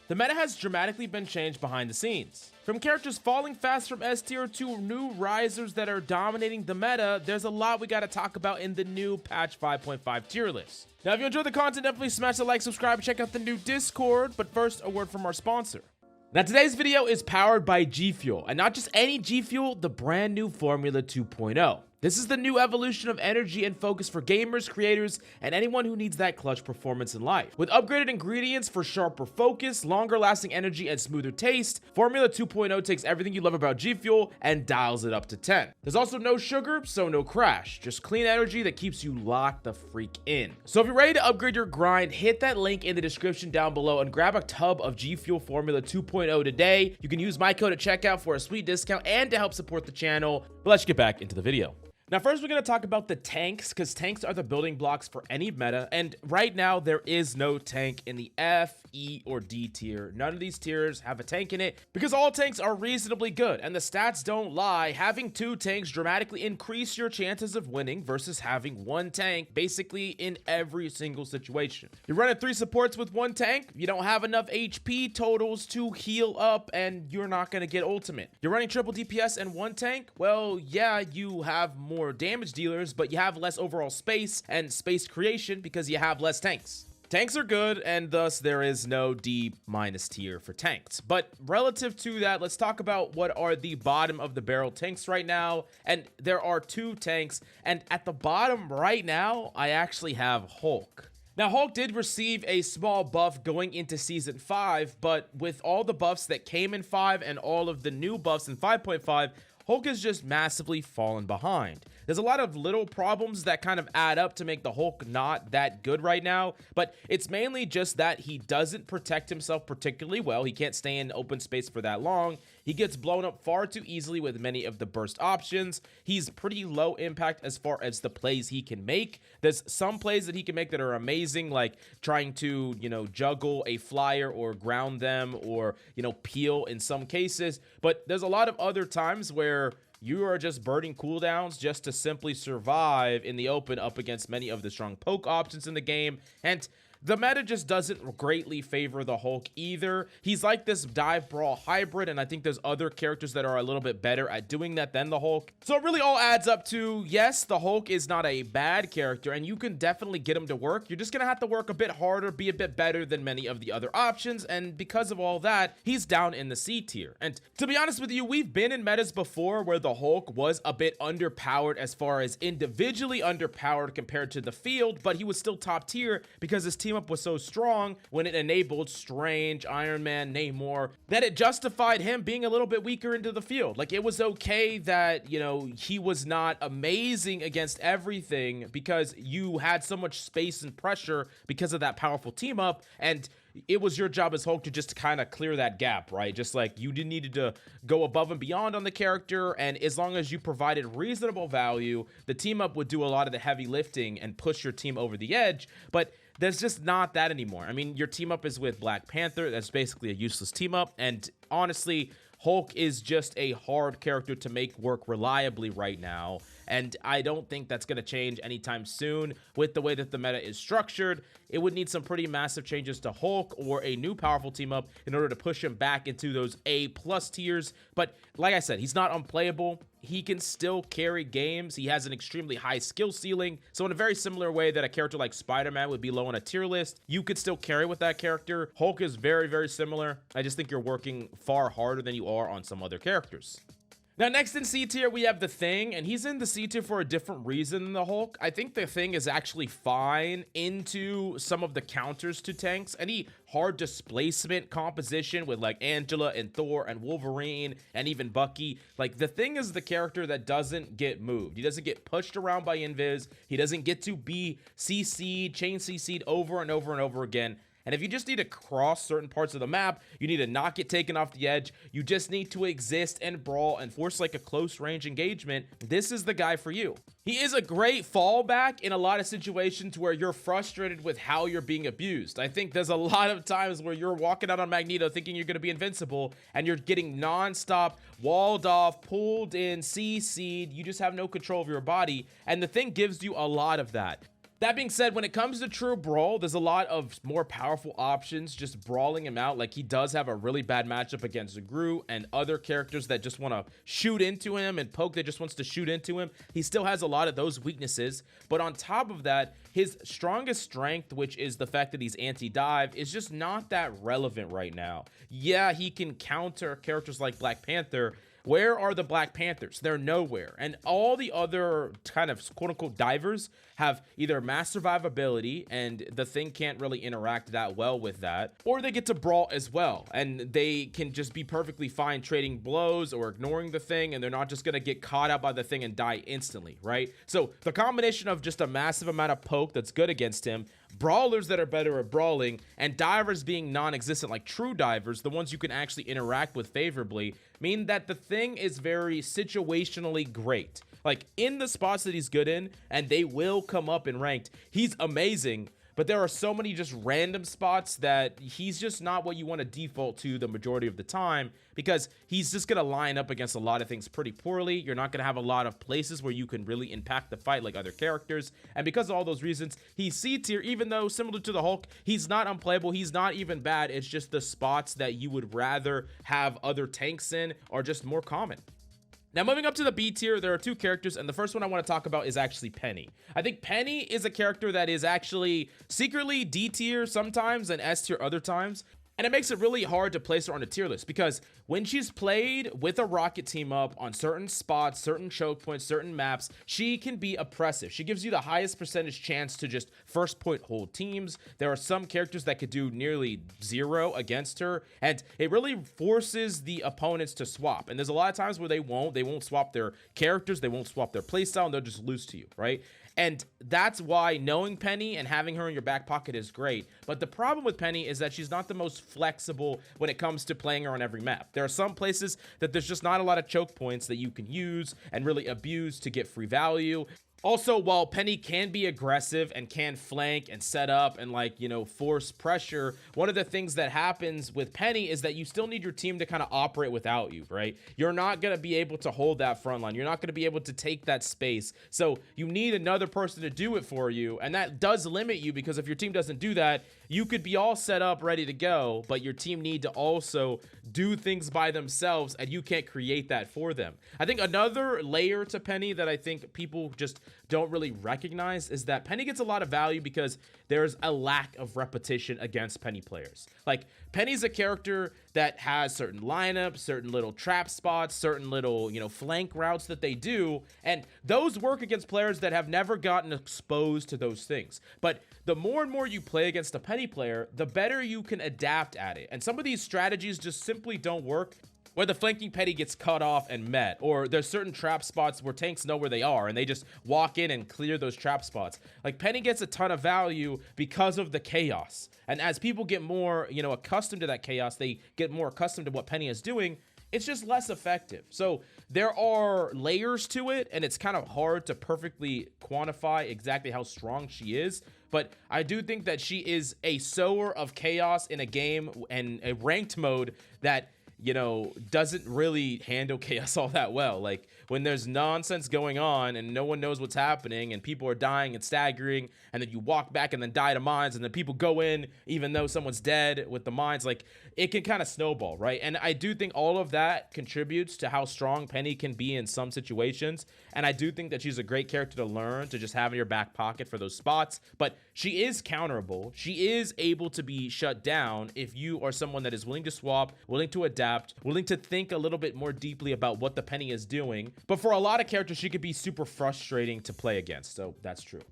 The meta has dramatically been changed behind the scenes. From characters falling fast from S tier to new risers that are dominating the meta, there's a lot we gotta talk about in the new patch 5.5 tier list. Now, if you enjoyed the content, definitely smash the like, subscribe, check out the new Discord, but first, a word from our sponsor. Now, today's video is powered by G Fuel, and not just any G Fuel, the brand new Formula 2.0. This is the new evolution of energy and focus for gamers, creators, and anyone who needs that clutch performance in life. With upgraded ingredients for sharper focus, longer lasting energy, and smoother taste, Formula 2.0 takes everything you love about G Fuel and dials it up to 10. There's also no sugar, so no crash. Just clean energy that keeps you locked the freak in. So if you're ready to upgrade your grind, hit that link in the description down below and grab a tub of G Fuel Formula 2.0 today. You can use my code at checkout for a sweet discount and to help support the channel. But let's get back into the video. Now, first we're going to talk about the tanks, because tanks are the building blocks for any meta, and right now there is no tank in the F, E, or D tier. None of these tiers have a tank in it, because all tanks are reasonably good, and the stats don't lie. Having 2 tanks dramatically increase your chances of winning versus having 1 tank basically in every single situation. You're running 3 supports with 1 tank, you don't have enough HP totals to heal up, and you're not going to get ultimate. You're running triple DPS and 1 tank, well, yeah, you have more damage dealers, but you have less overall space and space creation because you have less tanks. Tanks are good, and thus there is no D- tier for tanks. But relative to that, let's talk about what are the bottom of the barrel tanks right now. And there are 2 tanks, and at the bottom right now, I actually have Hulk. Now, Hulk did receive a small buff going into Season 5, but with all the buffs that came in 5 and all of the new buffs in 5.5, Hulk has just massively fallen behind. There's a lot of little problems that kind of add up to make the Hulk not that good right now, but it's mainly just that he doesn't protect himself particularly well. He can't stay in open space for that long. He gets blown up far too easily with many of the burst options. He's pretty low impact as far as the plays he can make. There's some plays that he can make that are amazing, like trying to, juggle a flyer or ground them or, peel in some cases. But there's a lot of other times where you are just burning cooldowns just to simply survive in the open up against many of the strong poke options in the game. And the meta just doesn't greatly favor the Hulk either. He's like this dive brawl hybrid, and I think there's other characters that are a little bit better at doing that than the Hulk. So it really all adds up to, yes, the Hulk is not a bad character, and you can definitely get him to work. You're just gonna have to work a bit harder, be a bit better than many of the other options, and because of all that, he's down in the C tier. And to be honest with you, we've been in metas before where the Hulk was a bit underpowered as far as individually underpowered compared to the field, but he was still top tier because his team up was so strong when it enabled Strange, Ironman, Namor, that it justified him being a little bit weaker into the field. Like, it was okay that, he was not amazing against everything because you had so much space and pressure because of that powerful team up, and it was your job as Hulk to just kind of clear that gap, right? Just like you didn't need to go above and beyond on the character, and as long as you provided reasonable value, the team up would do a lot of the heavy lifting and push your team over the edge. But there's just not that anymore. I mean, your team up is with Black Panther. That's basically a useless team up, and honestly, Hulk is just a hard character to make work reliably right now, and I don't think that's going to change anytime soon with the way that the meta is structured. It would need some pretty massive changes to Hulk or a new powerful team up in order to push him back into those A+ tiers. But like I said, he's not unplayable. He can still carry games. He has an extremely high skill ceiling. So in a very similar way that a character like Spiderman would be low on a tier list, you could still carry with that character. Hulk is very, very similar. I just think you're working far harder than you are on some other characters. Now, next in C tier, we have the Thing, and he's in the C tier for a different reason than the Hulk. I think the Thing is actually fine into some of the counters to tanks. Any hard displacement composition with like Angela and Thor and Wolverine and even Bucky. Like, the Thing is the character that doesn't get moved. He doesn't get pushed around by invis. He doesn't get to be CC'd, chain CC'd over and over and over again. And if you just need to cross certain parts of the map, you need to not get taken off the edge, you just need to exist and brawl and force like a close range engagement, this is the guy for you. He is a great fallback in a lot of situations where you're frustrated with how you're being abused. I think there's a lot of times where you're walking out on Magneto thinking you're going to be invincible, and you're getting non-stop walled off, pulled in, CC'd, you just have no control of your body, and the Thing gives you a lot of that. That being said, when it comes to true brawl, there's a lot of more powerful options just brawling him out. Like, he does have a really bad matchup against Groot and other characters that just want to shoot into him, and Poke that just wants to shoot into him. He still has a lot of those weaknesses, but on top of that, his strongest strength, which is the fact that he's anti-dive, is just not that relevant right now. Yeah, he can counter characters like Black Panther. Where are the Black Panthers? They're nowhere. And all the other kind of quote-unquote divers have either mass survivability, and the thing can't really interact that well with that, or they get to brawl as well, and they can just be perfectly fine trading blows or ignoring the thing, and they're not just going to get caught out by the thing and die instantly, right? So the combination of just a massive amount of poke that's good against him, brawlers that are better at brawling, and divers being non-existent, like true divers, the ones you can actually interact with favorably, mean that the thing is very situationally great. Like, in the spots that he's good in, and they will come up in ranked, he's amazing. But there are so many just random spots that he's just not what you want to default to the majority of the time, because he's just going to line up against a lot of things pretty poorly. You're not going to have a lot of places where you can really impact the fight like other characters. And because of all those reasons, he's C tier, even though similar to the Hulk, he's not unplayable. He's not even bad. It's just the spots that you would rather have other tanks in are just more common. Now, moving up to the B tier, there are two characters, and the first one I want to talk about is actually Peni. I think Peni is a character that is actually secretly D tier sometimes and S tier other times. And it makes it really hard to place her on a tier list, because when she's played with a rocket team up on certain spots, certain choke points, certain maps, she can be oppressive. She gives you the highest percentage chance to just first point hold teams. There are some characters that could do nearly 0 against her, and it really forces the opponents to swap. And there's a lot of times where they won't swap their characters, they won't swap their playstyle, and they'll just lose to you, right? And that's why knowing Peni and having her in your back pocket is great. But the problem with Peni is that she's not the most flexible when it comes to playing her on every map. There are some places that there's just not a lot of choke points that you can use and really abuse to get free value. Also, while Peni can be aggressive and can flank and set up and, like, you know, force pressure, one of the things that happens with Peni is that you still need your team to kind of operate without you, right? You're not going to be able to hold that front line. You're not going to be able to take that space. So you need another person to do it for you. And that does limit you, because if your team doesn't do that, you could be all set up, ready to go, but your team need to also do things by themselves, and you can't create that for them. I think another layer to Peni that I think people just don't really recognize is that Peni gets a lot of value because there's a lack of repetition against Peni players. Like, Peni's a character that has certain lineups, certain little trap spots, certain little, you know, flank routes that they do, and those work against players that have never gotten exposed to those things. But the more and more you play against a Peni player, the better you can adapt at it. And some of these strategies just simply don't work, where the flanking Peni gets cut off and met, or there's certain trap spots where tanks know where they are and they just walk in and clear those trap spots. Like, Peni gets a ton of value because of the chaos. And as people get more, you know, accustomed to that chaos, they get more accustomed to what Peni is doing, it's just less effective. So there are layers to it, and it's kind of hard to perfectly quantify exactly how strong she is. But I do think that she is a sower of chaos in a game and a ranked mode that, you know, doesn't really handle chaos all that well. Like, when there's nonsense going on and no one knows what's happening and people are dying and staggering, and then you walk back and then die to mines, and then people go in even though someone's dead with the mines, like, it can kind of snowball, right? And I do think all of that contributes to how strong Peni can be in some situations. And I do think that she's a great character to learn to just have in your back pocket for those spots. But she is counterable. She is able to be shut down if you are someone that is willing to swap, willing to adapt, willing to think a little bit more deeply about what the Peni is doing. But for a lot of characters, she could be super frustrating to play against. So that's true.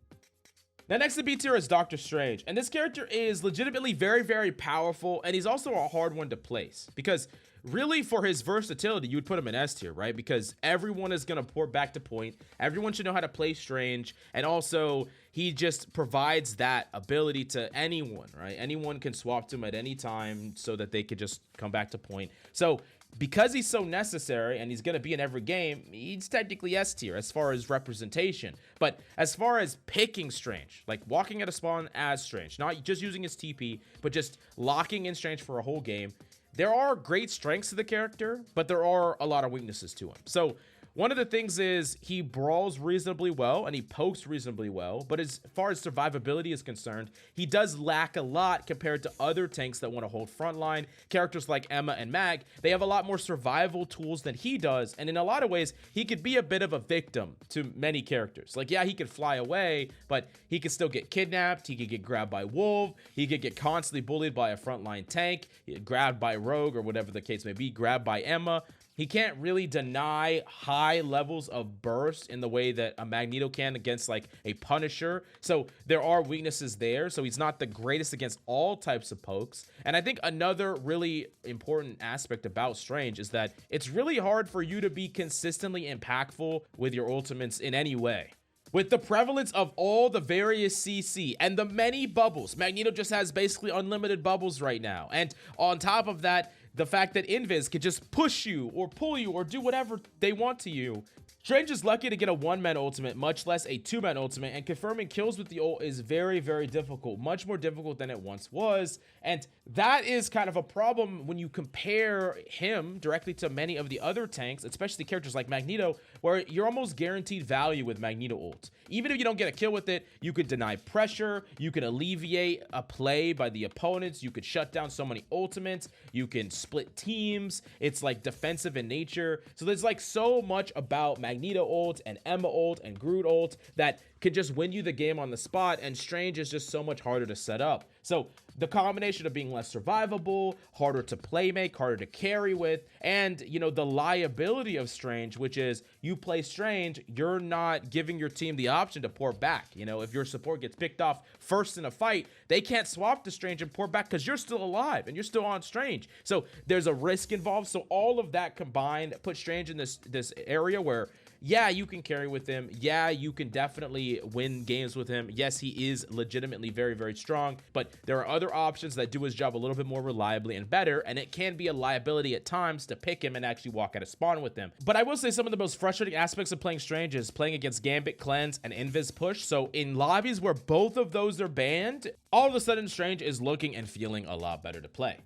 Now, next to B tier is Doctor Strange, and this character is legitimately very, very powerful, and he's also a hard one to place, because really, for his versatility, you would put him in S tier, right? Because everyone is going to port back to point, everyone should know how to play Strange, and also he just provides that ability to anyone, right? Anyone can swap to him at any time so that they could just come back to point. So because he's so necessary and he's going to be in every game, he's technically S tier as far as representation. But as far as picking Strange, like walking at a spawn as Strange, not just using his TP, but just locking in Strange for a whole game, there are great strengths to the character, but there are a lot of weaknesses to him. So One of the things is he brawls reasonably well and he pokes reasonably well, but as far as survivability is concerned, he does lack a lot compared to other tanks that want to hold frontline. Characters like Emma and Mag, they have a lot more survival tools than he does, and in a lot of ways, he could be a bit of a victim to many characters. Like, yeah, he could fly away, but he could still get kidnapped, he could get grabbed by Wolf, he could get constantly bullied by a frontline tank, grabbed by Rogue or whatever the case may be, grabbed by Emma. He can't really deny high levels of burst in the way that a Magneto can against like a Punisher. So there are weaknesses there. So he's not the greatest against all types of pokes. And I think another really important aspect about Strange is that it's really hard for you to be consistently impactful with your ultimates in any way. With the prevalence of all the various CC and the many bubbles, Magneto just has basically unlimited bubbles right now. And on top of that, the fact that Invis can just push you or pull you or do whatever they want to you. Strange is lucky to get a one-man ultimate, much less a two-man ultimate, and confirming kills with the ult is very, very difficult, much more difficult than it once was, and that is kind of a problem when you compare him directly to many of the other tanks, especially characters like Magneto, where you're almost guaranteed value with Magneto ult. Even if you don't get a kill with it, you could deny pressure, you could alleviate a play by the opponents, you could shut down so many ultimates, you can split teams, it's like defensive in nature, so there's like so much about Magneto ult and Emma ult and Groot ult that could just win you the game on the spot, and Strange is just so much harder to set up. So the combination of being less survivable, harder to play make, harder to carry with, and you know, the liability of Strange, which is you play Strange, you're not giving your team the option to pour back. You know, if your support gets picked off first in a fight, they can't swap to Strange and pour back because you're still alive and you're still on Strange. So there's a risk involved. So all of that combined put Strange in this area where, yeah, you can carry with him. Yeah, you can definitely win games with him. Yes, he is legitimately very, very strong, but there are other options that do his job a little bit more reliably and better, and it can be a liability at times to pick him and actually walk out of spawn with him. But I will say some of the most frustrating aspects of playing Strange is playing against Gambit, Cleanse, and Invis push. So in lobbies where both of those are banned, all of a sudden Strange is looking and feeling a lot better to play.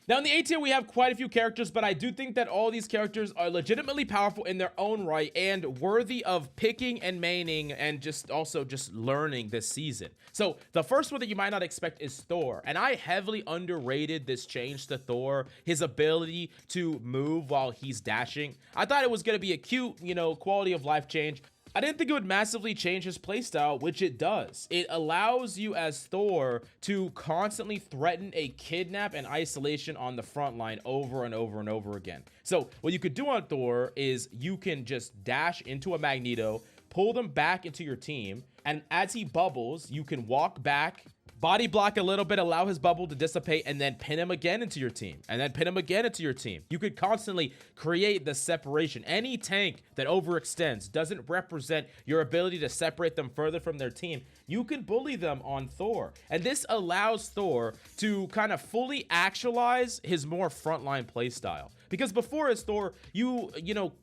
Now in the A tier, we have quite a few characters, but I do think that all these characters are legitimately powerful in their own right and worthy of picking and maining and just learning this season. So the first one that you might not expect is Thor, and I heavily underrated this change to Thor, his ability to move while he's dashing. I thought it was going to be a cute, you know, quality of life change. I didn't think it would massively change his playstyle, which it does. It allows you as Thor to constantly threaten a kidnap and isolation on the front line over and over and over again. So what you could do on Thor is you can just dash into a Magneto, pull them back into your team, and as he bubbles, you can walk back, body block a little bit, allow his bubble to dissipate, and then pin him again into your team, and then pin him again into your team. You could constantly create the separation. Any tank that overextends doesn't represent your ability to separate them further from their team. You can bully them on Thor, and this allows Thor to kind of fully actualize his more frontline playstyle. Because before as Thor, you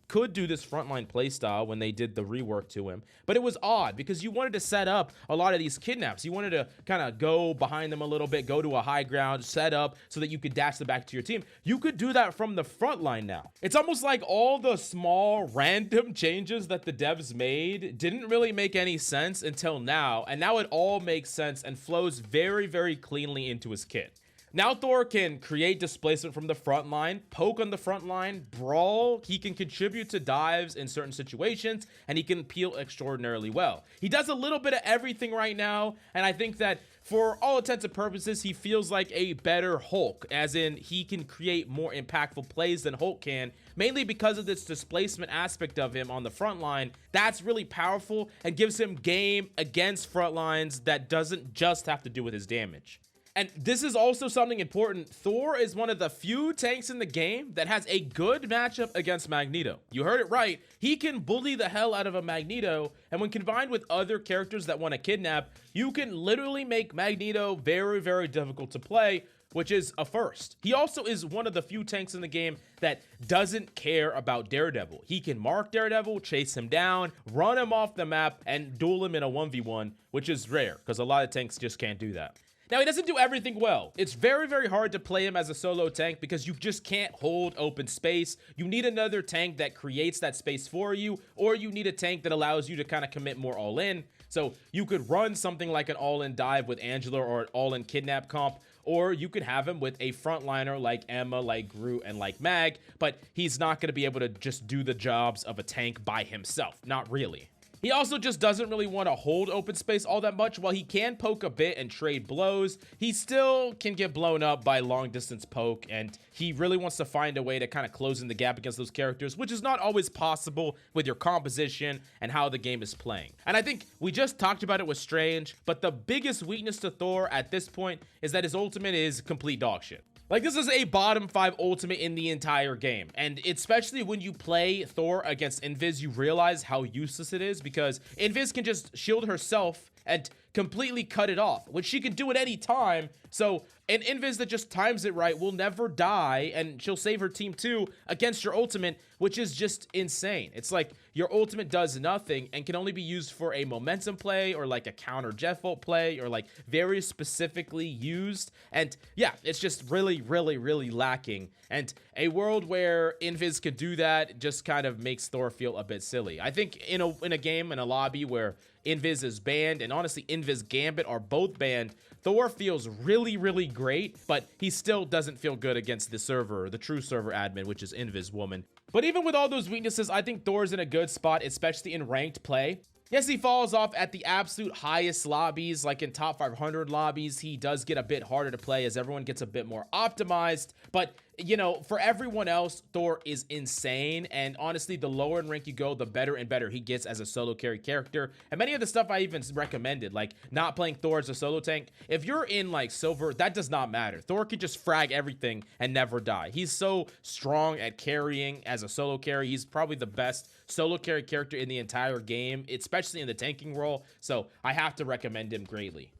could do this frontline playstyle when they did the rework to him, but it was odd because you wanted to set up a lot of these kidnaps. You wanted to kind of go behind them a little bit, go to a high ground, set up so that you could dash them back to your team. You could do that from the front line now. It's almost like all the small random changes that the devs made didn't really make any sense until now, and now it all makes sense and flows very, very cleanly into his kit. Now Thor can create displacement from the front line, poke on the front line, brawl, he can contribute to dives in certain situations, and he can peel extraordinarily well. He does a little bit of everything right now, and I think that for all intents and purposes, he feels like a better Hulk, as in he can create more impactful plays than Hulk can, mainly because of this displacement aspect of him on the front line. That's really powerful and gives him game against front lines that doesn't just have to do with his damage. And this is also something important. Thor is one of the few tanks in the game that has a good matchup against Magneto. You heard it right. He can bully the hell out of a Magneto, and when combined with other characters that want to kidnap, you can literally make Magneto very, very difficult to play, which is a first. He also is one of the few tanks in the game that doesn't care about Daredevil. He can mark Daredevil, chase him down, run him off the map, and duel him in a 1v1, which is rare because a lot of tanks just can't do that. Now, he doesn't do everything well. It's very, very hard to play him as a solo tank because you just can't hold open space. You need another tank that creates that space for you, or you need a tank that allows you to kind of commit more all in. So you could run something like an all-in dive with Angela or an all-in kidnap comp, or you could have him with a frontliner like Emma, like Groot, and like Mag, but he's not going to be able to just do the jobs of a tank by himself. Not really. He also just doesn't really want to hold open space all that much. While he can poke a bit and trade blows, he still can get blown up by long distance poke, and he really wants to find a way to kind of close in the gap against those characters, which is not always possible with your composition and how the game is playing. And I think we just talked about it with Strange, but the biggest weakness to Thor at this point is that his ultimate is complete dog shit. Like, this is a bottom 5 ultimate in the entire game, and especially when you play Thor against Invis, you realize how useless it is, because Invis can just shield herself and completely cut it off, which she can do at any time. So an Invis that just times it right will never die, and she'll save her team too against your ultimate, which is just insane. It's like your ultimate does nothing and can only be used for a momentum play or like a counter jet volt play, or like very specifically used. And yeah, it's just really, really, really lacking. And a world where Invis could do that just kind of makes Thor feel a bit silly. I think in a game, in a lobby where Invis is banned, and honestly Invis Gambit are both banned, Thor feels really, really great, but he still doesn't feel good against the server, the true server admin, which is Invis Woman. But even with all those weaknesses, I think Thor's in a good spot, especially in ranked play. Yes, he falls off at the absolute highest lobbies, like in top 500 lobbies. He does get a bit harder to play as everyone gets a bit more optimized. But, you know, for everyone else, Thor is insane. And honestly, the lower in rank you go, the better and better he gets as a solo carry character. And many of the stuff I even recommended, like not playing Thor as a solo tank, if you're in like silver, that does not matter. Thor can just frag everything and never die. He's so strong at carrying as a solo carry. He's probably the best solo carry character in the entire game, especially in the tanking role. So I have to recommend him greatly.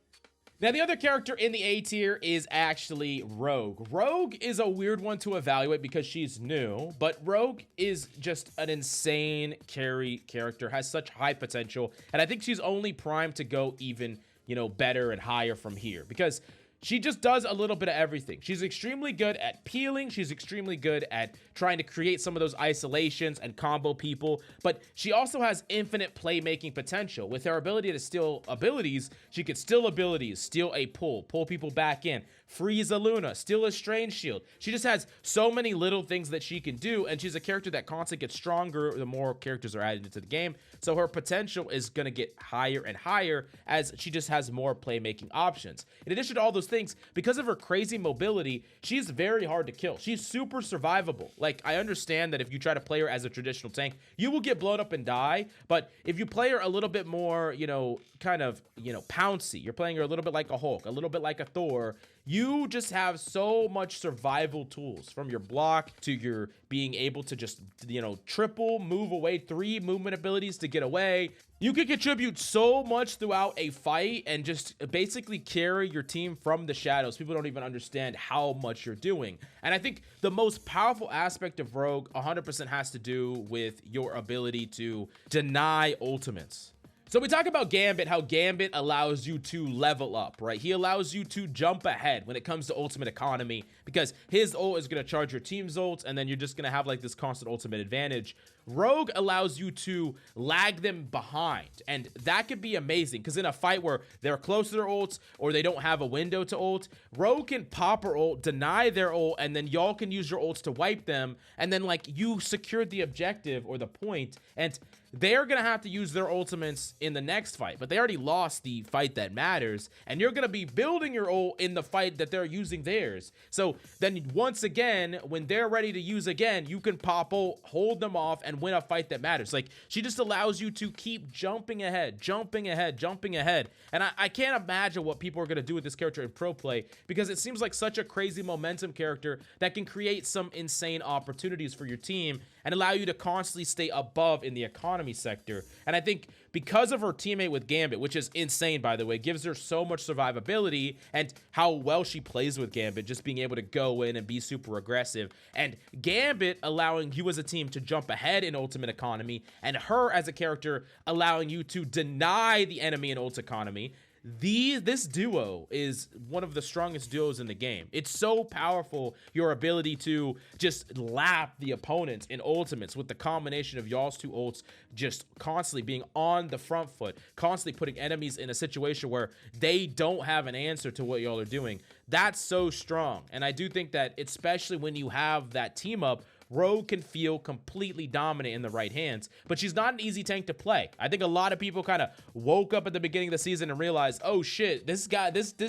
Now, the other character in the A tier is actually Rogue. Rogue is a weird one to evaluate because she's new, but Rogue is just an insane carry character, has such high potential, and I think she's only primed to go even, you know, better and higher from here, because she just does a little bit of everything. She's extremely good at peeling. She's extremely good at trying to create some of those isolations and combo people. But she also has infinite playmaking potential. With her ability to steal abilities, she could steal abilities, steal a pull people back in, freeze a Luna, steal a Strange Shield. She just has so many little things that she can do, and she's a character that constantly gets stronger the more characters are added into the game. So her potential is going to get higher and higher as she just has more playmaking options. In addition to all those things, because of her crazy mobility, she's very hard to kill. She's super survivable. Like, I understand that if you try to play her as a traditional tank, you will get blown up and die, but if you play her a little bit more, you know, kind of, you know, pouncy, you're playing her a little bit like a Hulk, a little bit like a Thor, you just have so much survival tools, from your block to your being able to just, you know, triple move away, 3 movement abilities to get away. You can contribute so much throughout a fight and just basically carry your team from the shadows. People don't even understand how much you're doing. And I think the most powerful aspect of Rogue 100% has to do with your ability to deny ultimates. So we talk about Gambit, how Gambit allows you to level up, right? He allows you to jump ahead when it comes to ultimate economy, because his ult is going to charge your team's ults, and then you're just going to have like this constant ultimate advantage. Rogue allows you to lag them behind, and that could be amazing, because in a fight where they're close to their ults or they don't have a window to ult, Rogue can pop her ult, deny their ult, and then y'all can use your ults to wipe them, and then like you secured the objective or the point, and they're gonna have to use their ultimates in the next fight, but they already lost the fight that matters, and you're gonna be building your ult in the fight that they're using theirs. So then once again, when they're ready to use again, you can pop ult, hold them off, and win a fight that matters. Like, she just allows you to keep jumping ahead, jumping ahead, jumping ahead. And I can't imagine what people are gonna do with this character in pro play, because it seems like such a crazy momentum character that can create some insane opportunities for your team and allow you to constantly stay above in the economy sector. And I think because of her teammate with Gambit, which is insane, by the way, gives her so much survivability, and how well she plays with Gambit, just being able to go in and be super aggressive, and Gambit allowing you as a team to jump ahead in ultimate economy, and her as a character allowing you to deny the enemy in ult economy. this duo is one of the strongest duos in the game. It's so powerful, your ability to just lap the opponents in ultimates with the combination of y'all's two ults just constantly being on the front foot, constantly putting enemies in a situation where they don't have an answer to what y'all are doing. That's so strong. And I do think that, especially when you have that team up, Rogue can feel completely dominant in the right hands, but she's not an easy tank to play. I think a lot of people kind of woke up at the beginning of the season and realized, oh shit, this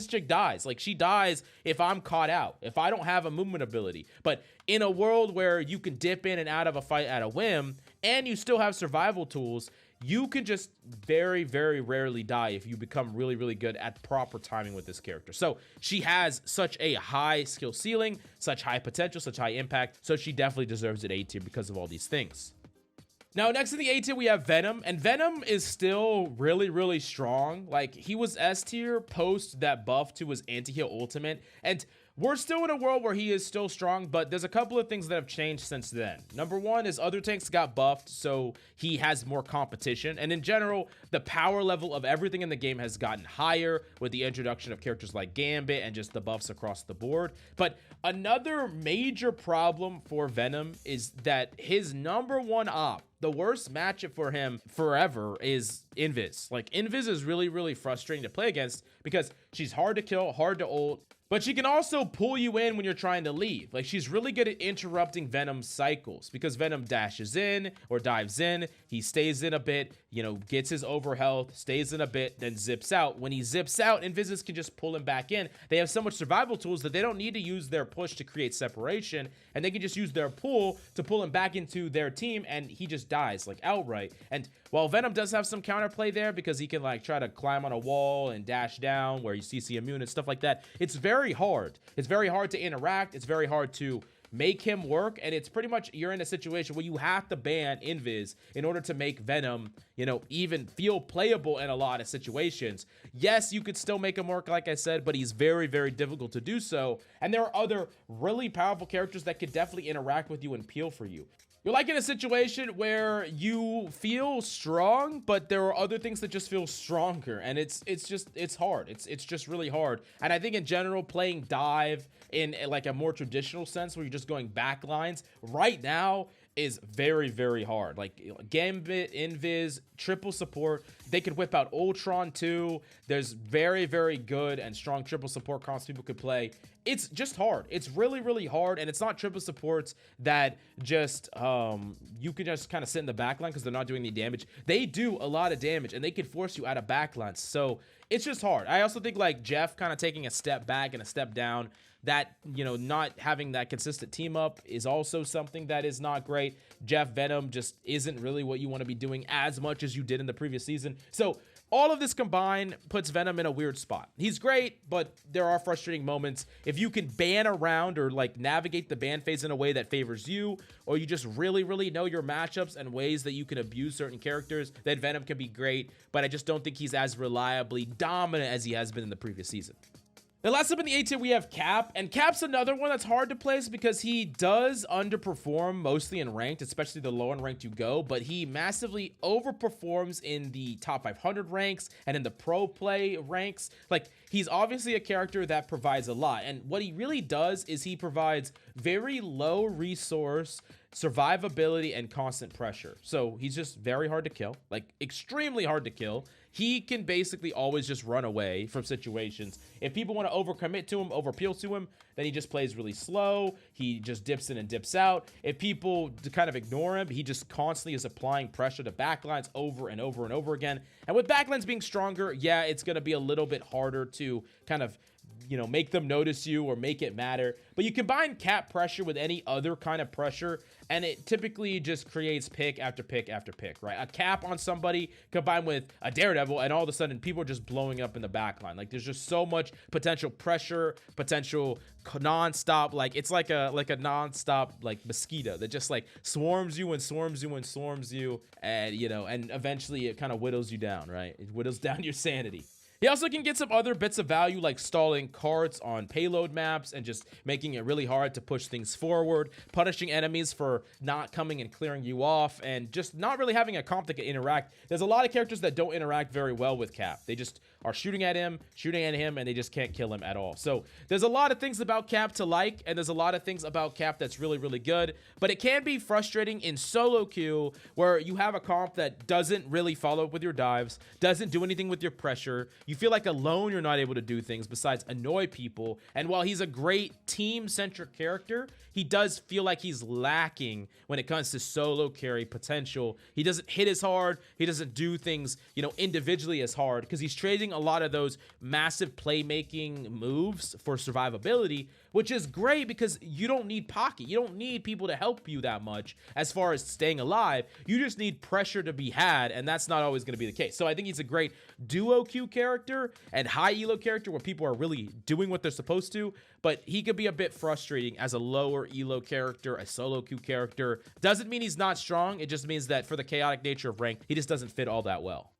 chick dies. Like, she dies if I'm caught out, if I don't have a movement ability. But in a world where you can dip in and out of a fight at a whim, and you still have survival tools, you can just very, very rarely die if you become really, really good at proper timing with this character. So she has such a high skill ceiling, such high potential, such high impact. So she definitely deserves an A tier because of all these things. Now, next in the A tier, we have Venom, and Venom is still really, really strong. Like, he was S tier post that buff to his anti-heal ultimate, and we're still in a world where he is still strong, but there's a couple of things that have changed since then. Number one is other tanks got buffed, so he has more competition. And in general, the power level of everything in the game has gotten higher with the introduction of characters like Gambit and just the buffs across the board. But another major problem for Venom is that his number one op, the worst matchup for him forever, is Invis. Like, Invis is really, really frustrating to play against because she's hard to kill, hard to ult, but she can also pull you in when you're trying to leave. Like, she's really good at interrupting Venom's cycles because Venom dashes in or dives in. He stays in a bit, you know, gets his overhealth, stays in a bit, then zips out. When he zips out, Invisis can just pull him back in. They have so much survival tools that they don't need to use their push to create separation, and they can just use their pull to pull him back into their team, and he just dies, like, outright. And while Venom does have some counterplay there because he can, like, try to climb on a wall and dash down where you CC immune and stuff like that, it's very hard. It's very hard to interact. It's very hard to make him work, and it's pretty much, you're in a situation where you have to ban Invis in order to make Venom, you know, even feel playable in a lot of situations. Yes, you could still make him work, like I said, but he's very, very difficult to do so. And there are other really powerful characters that could definitely interact with you and peel for you. You're like in a situation where you feel strong, but there are other things that just feel stronger, and it's hard. It's just really hard. And I think in general, playing dive in like a more traditional sense where you're just going back lines right now is very, very hard. Like, Gambit, Invis, triple support. They could whip out Ultron too. There's very, very good and strong triple support comps people could play. It's just hard. It's really, really hard, and it's not triple supports that just you can just kind of sit in the backline because they're not doing any damage. They do a lot of damage, and they can force you out of backlines. So it's just hard. I also think, like, Jeff kind of taking a step back and a step down, that, you know, not having that consistent team up is also something that is not great. Jeff Venom just isn't really what you want to be doing as much as you did in the previous season. So all of this combined puts Venom in a weird spot. He's great, but there are frustrating moments. If you can ban around or, like, navigate the ban phase in a way that favors you, or you just really, really know your matchups and ways that you can abuse certain characters, then Venom can be great. But I just don't think he's as reliably dominant as he has been in the previous season. The last up in the A tier, we have Cap, and Cap's another one that's hard to place because he does underperform mostly in ranked, especially the lower in ranked you go, but he massively overperforms in the top 500 ranks and in the pro play ranks. Like, he's obviously a character that provides a lot, and what he really does is he provides very low resource survivability and constant pressure. So he's just very hard to kill, like extremely hard to kill. He can basically always just run away from situations. If people want to overcommit to him, overpeel to him, then he just plays really slow. He just dips in and dips out. If people kind of ignore him, he just constantly is applying pressure to backlines over and over and over again. And with backlines being stronger, yeah, it's going to be a little bit harder to kind of, you know, make them notice you or make it matter. But you combine Cap pressure with any other kind of pressure, and it typically just creates pick after pick after pick, right? A Cap on somebody combined with a Daredevil, and all of a sudden people are just blowing up in the backline. Like, there's just so much potential pressure, potential non-stop, like, it's like a non-stop, like, mosquito that just, like, swarms you and swarms you and swarms you, and, you know, and eventually it kind of whittles you down, right? It whittles down your sanity. He also can get some other bits of value, like stalling carts on payload maps and just making it really hard to push things forward, punishing enemies for not coming and clearing you off, and just not really having a comp that can interact. There's a lot of characters that don't interact very well with Cap. They just are shooting at him, and they just can't kill him at all. So there's a lot of things about Cap to like, and there's a lot of things about Cap that's really, really good, but it can be frustrating in solo queue where you have a comp that doesn't really follow up with your dives, doesn't do anything with your pressure. You feel like alone you're not able to do things besides annoy people, and while he's a great team-centric character, he does feel like he's lacking when it comes to solo carry potential. He doesn't hit as hard. He doesn't do things, you know, individually as hard because he's trading a lot of those massive playmaking moves for survivability, which is great because you don't need pocket. You don't need people to help you that much as far as staying alive. You just need pressure to be had, and that's not always going to be the case. So I think he's a great duo queue character and high elo character where people are really doing what they're supposed to, but he could be a bit frustrating as a lower elo character, a solo queue character. Doesn't mean he's not strong. It just means that for the chaotic nature of ranked, he just doesn't fit all that well.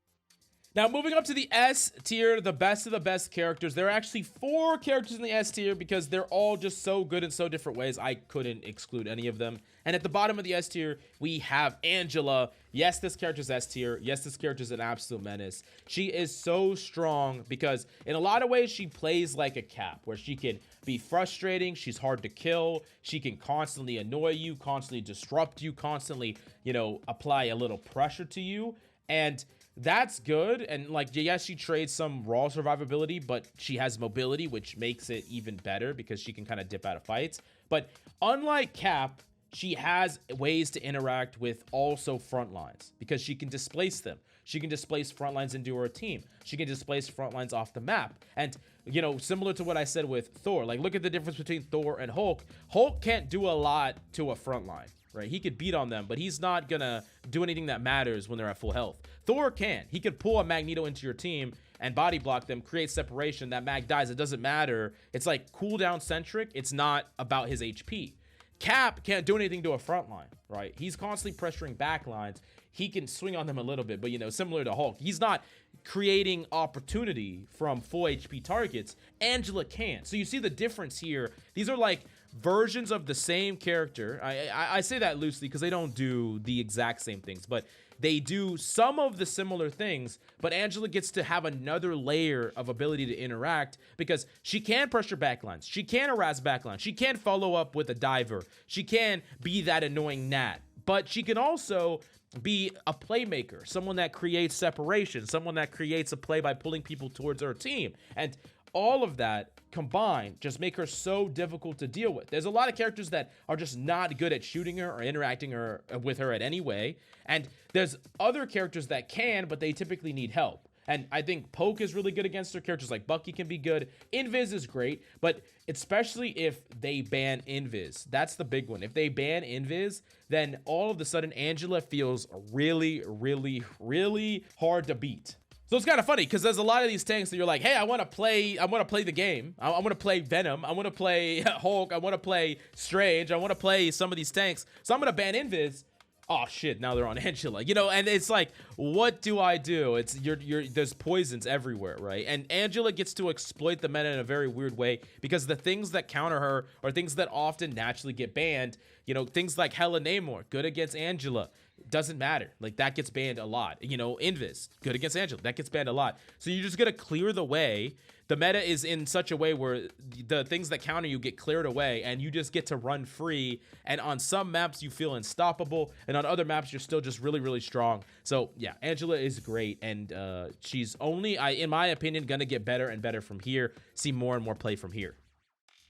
Now, moving up to the S tier, the best of the best characters. There are actually 4 characters in the S tier because they're all just so good in so different ways. I couldn't exclude any of them. And at the bottom of the S tier, we have Angela. Yes, this character's S tier. Yes, this character's an absolute menace. She is so strong because in a lot of ways, she plays like a Cap, where she can be frustrating. She's hard to kill. She can constantly annoy you, constantly disrupt you, constantly, you know, apply a little pressure to you. And that's good. And like, yes, she trades some raw survivability, but she has mobility, which makes it even better because she can kind of dip out of fights. But unlike Cap, she has ways to interact with also front lines because she can displace them. She can displace front lines into her team. She can displace front lines off the map. And, you know, similar to what I said with Thor, like, look at the difference between Thor and Hulk. Hulk can't do a lot to a front line, right? He could beat on them, but he's not gonna do anything that matters when they're at full health. Thor can. He could pull a Magneto into your team and body block them, create separation. That Mag dies. It doesn't matter. It's like cooldown centric. It's not about his HP. Cap can't do anything to a front line, right? He's constantly pressuring back lines. He can swing on them a little bit, but, you know, similar to Hulk, he's not creating opportunity from full HP targets. Angela can. So you see the difference here. These are like versions of the same character. I say that loosely because they don't do the exact same things, but they do some of the similar things. But Angela gets to have another layer of ability to interact because she can pressure backlines. She can harass backlines. She can follow up with a diver. She can be that annoying gnat, but she can also be a playmaker, someone that creates separation, someone that creates a play by pulling people towards her team. And all of that combined just make her so difficult to deal with. There's a lot of characters that are just not good at shooting her or interacting with her at any way. And there's other characters that can, but they typically need help. And I think Poke is really good against her. Characters like Bucky can be good. Invis is great, but especially if they ban Invis. That's the big one. If they ban Invis, then all of a sudden Angela feels really, really, really hard to beat. So it's kind of funny because there's a lot of these tanks that you're like, hey, I want to play the game. I want to play Venom. I want to play Hulk. I want to play Strange. I want to play some of these tanks. So I'm going to ban Invis. Oh shit, now they're on Angela. You know, and it's like, what do I do? It's there's poisons everywhere, right? And Angela gets to exploit the meta in a very weird way because the things that counter her are things that often naturally get banned. You know, things like Hela Namor, good against Angela. Doesn't matter. Like, that gets banned a lot. You know, Invis, good against Angela. That gets banned a lot. So you're just going to clear the way. The meta is in such a way where the things that counter you get cleared away and you just get to run free. And on some maps, you feel unstoppable. And on other maps, you're still just really, really strong. So, yeah, Angela is great. And she's only, in my opinion, going to get better and better from here. See more and more play from here.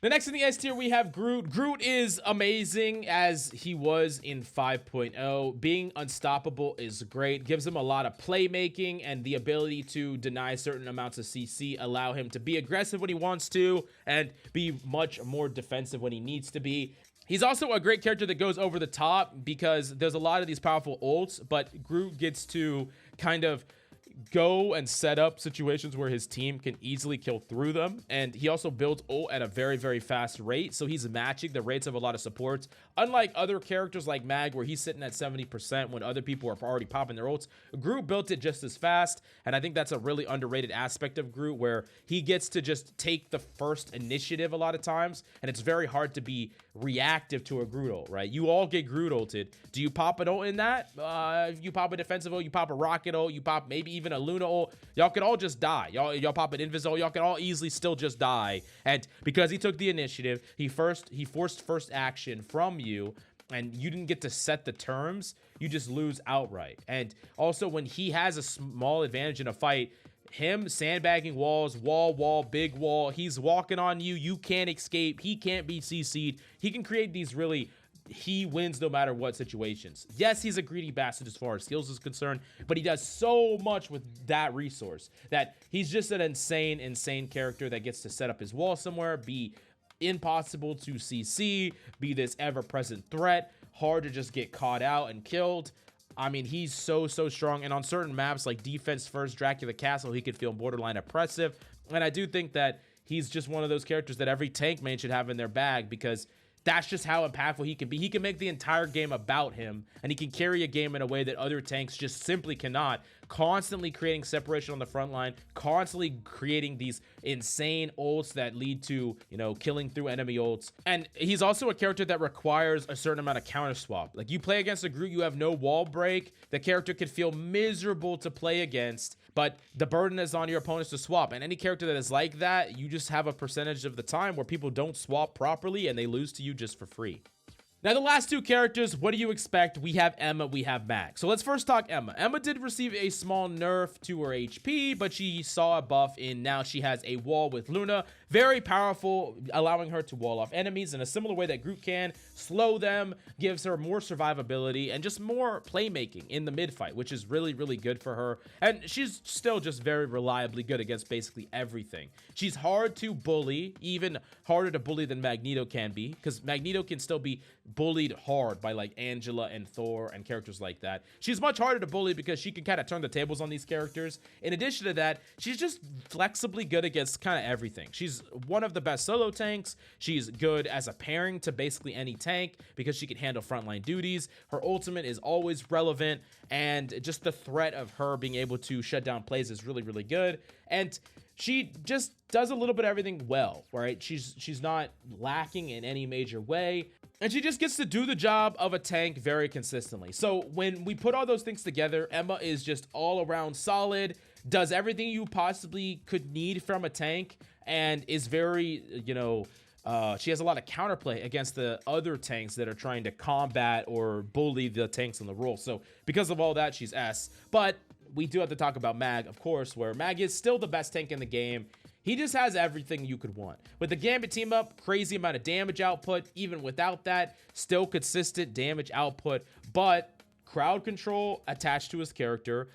The next in the S tier, we have Groot. Groot is amazing as he was in 5.0. Being unstoppable is great. Gives him a lot of playmaking and the ability to deny certain amounts of CC, allow him to be aggressive when he wants to and be much more defensive when he needs to be. He's also a great character that goes over the top because there's a lot of these powerful ults, but Groot gets to kind of go and set up situations where his team can easily kill through them. And he also builds ult at a very, very fast rate. So he's matching the rates of a lot of supports. Unlike other characters like Mag, where he's sitting at 70% when other people are already popping their ults, Groot built it just as fast. And I think that's a really underrated aspect of Groot, where he gets to just take the first initiative a lot of times. And it's very hard to be reactive to a Groot ult, right? You all get Groot ulted. Do you pop an ult in that? You pop a defensive ult, you pop a rocket ult, you pop maybe even a Luna ult. Y'all could all just die. Y'all pop an Invis ult, y'all can all easily still just die. And because he took the initiative, he forced first action from you, and you didn't get to set the terms, you just lose outright. And also, when he has a small advantage in a fight, him sandbagging walls, wall, big wall, he's walking on you, you can't escape, he can't be CC'd. He can create these really, he wins no matter what situations. Yes, he's a greedy bastard as far as skills is concerned, but he does so much with that resource that he's just an insane character that gets to set up his wall somewhere, be impossible to CC, be this ever-present threat, hard to just get caught out and killed. I mean, he's so strong, and on certain maps like defense first Dracula Castle, he could feel borderline oppressive. And I do think that he's just one of those characters that every tank main should have in their bag, because that's just how impactful he can be. He can make the entire game about him, and he can carry a game in a way that other tanks just simply cannot. Constantly creating separation on the front line, constantly creating these insane ults that lead to, you know, killing through enemy ults. And he's also a character that requires a certain amount of counter swap. Like, you play against a Groot, you have no wall break, the character could feel miserable to play against, but the burden is on your opponents to swap. And any character that is like that, you just have a percentage of the time where people don't swap properly and they lose to you just for free. Now, the last two characters, what do you expect? We have Emma, we have Mag. So let's first talk Emma. Emma did receive a small nerf to her HP, but she saw a buff in now she has a wall with Luna. Very powerful, allowing her to wall off enemies in a similar way that Groot can, slow them, gives her more survivability, and just more playmaking in the mid fight, which is really good for her. And she's still just very reliably good against basically everything. She's hard to bully, even harder to bully than Magneto can be, because Magneto can still be bullied hard by like Angela and Thor and characters like that. She's much harder to bully because she can kind of turn the tables on these characters. In addition to that, she's just flexibly good against kind of everything. She's one of the best solo tanks. She's good as a pairing to basically any tank because she can handle frontline duties. Her ultimate is always relevant, and just the threat of her being able to shut down plays is really good. And she just does a little bit of everything well, right? She's not lacking in any major way, and she just gets to do the job of a tank very consistently. So when we put all those things together, Emma is just all around solid, does everything you possibly could need from a tank, and is very, you know, she has a lot of counterplay against the other tanks that are trying to combat or bully the tanks on the roll. So because of all that, she's S. But we do have to talk about Mag, of course, where Mag is still the best tank in the game. He just has everything you could want. With the Gambit team up, crazy amount of damage output. Even without that, still consistent damage output, but crowd control attached to his character.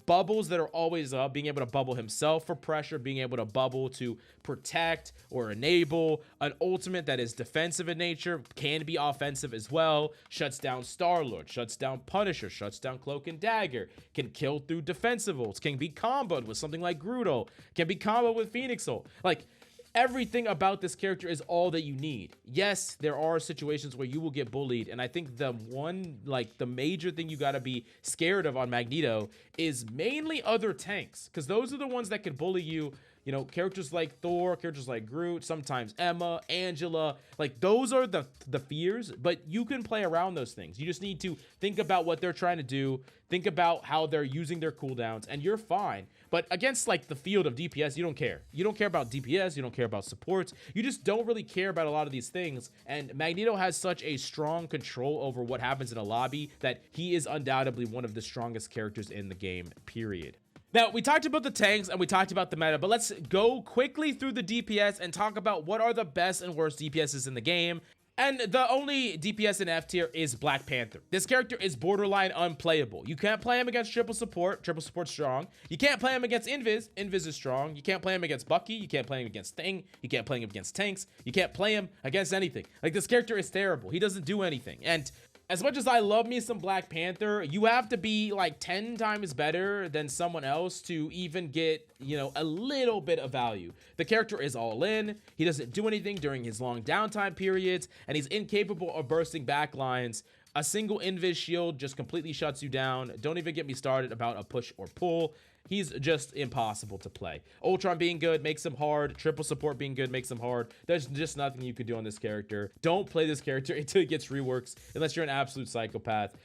Bubbles that are always up, being able to bubble himself for pressure, being able to bubble to protect or enable. An ultimate that is defensive in nature, can be offensive as well. Shuts down Starlord, shuts down Punisher, shuts down Cloak and Dagger. Can kill through defensive ults, can be comboed with something like Groot ult, can be comboed with Phoenix ult. Like, everything about this character is all that you need. Yes, there are situations where you will get bullied, and I think the one, like, the major thing you gotta be scared of on Magneto is mainly other tanks, because those are the ones that can bully you. You know, characters like Thor, characters like Groot, sometimes Emma, Angela, like, those are the fears, but you can play around those things. You just need to think about what they're trying to do, think about how they're using their cooldowns, and you're fine. But against, like, the field of DPS, you don't care. You don't care about DPS, you don't care about supports, you just don't really care about a lot of these things, and Magneto has such a strong control over what happens in a lobby that he is undoubtedly one of the strongest characters in the game, period. Now, we talked about the tanks and we talked about the meta, but let's go quickly through the DPS and talk about what are the best and worst DPSs in the game. And the only DPS in F tier is Black Panther. This character is borderline unplayable. You can't play him against triple support strong. You can't play him against Invis is strong. You can't play him against Bucky, you can't play him against Thing, you can't play him against tanks, you can't play him against anything. Like, this character is terrible. He doesn't do anything. And as much as I love me some Black Panther, you have to be like 10 times better than someone else to even get, you know, a little bit of value. The character is all in. He doesn't do anything during his long downtime periods, and he's incapable of bursting backlines. A single Invis shield just completely shuts you down. Don't even get me started about a push or pull. he's just impossible to play. Ultron being good makes him hard. Triple support being good makes him hard. There's just nothing you could do on this character. Don't play this character until it gets reworks, unless you're an absolute psychopath.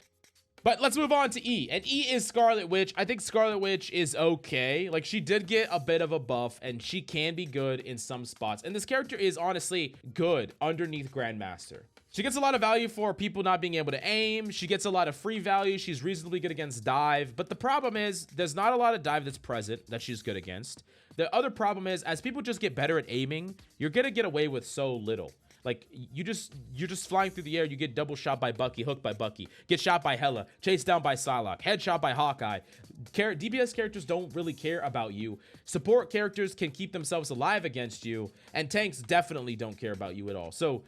But let's move on to E. And E is Scarlet Witch. I think Scarlet Witch is okay. Like, she did get a bit of a buff, and she can be good in some spots. And this character is honestly good underneath Grandmaster. She gets a lot of value for people not being able to aim. She gets a lot of free value. She's reasonably good against dive. But the problem is, there's not a lot of dive that's present that she's good against. The other problem is, as people just get better at aiming, you're going to get away with so little. Like, you're just flying through the air. You get double shot by Bucky, hooked by Bucky, get shot by Hela, chased down by Psylocke, headshot by Hawkeye. DPS characters don't really care about you. Support characters can keep themselves alive against you, and tanks definitely don't care about you at all. So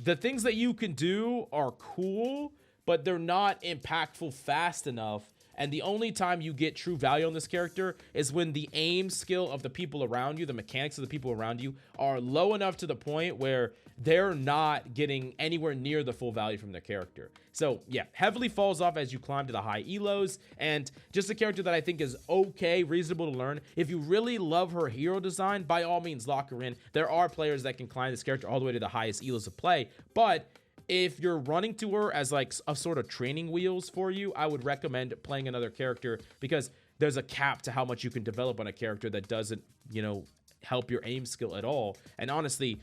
the things that you can do are cool, but they're not impactful fast enough. And the only time you get true value on this character is when the aim skill of the people around you, the mechanics of the people around you, are low enough to the point where they're not getting anywhere near the full value from their character. So yeah, heavily falls off as you climb to the high elos, and just a character that I think is okay, reasonable to learn. If you really love her hero design, by all means lock her in. There are players that can climb this character all the way to the highest elos of play, but if you're running to her as like a sort of training wheels for you, I would recommend playing another character, because there's a cap to how much you can develop on a character that doesn't, you know, help your aim skill at all. And honestly,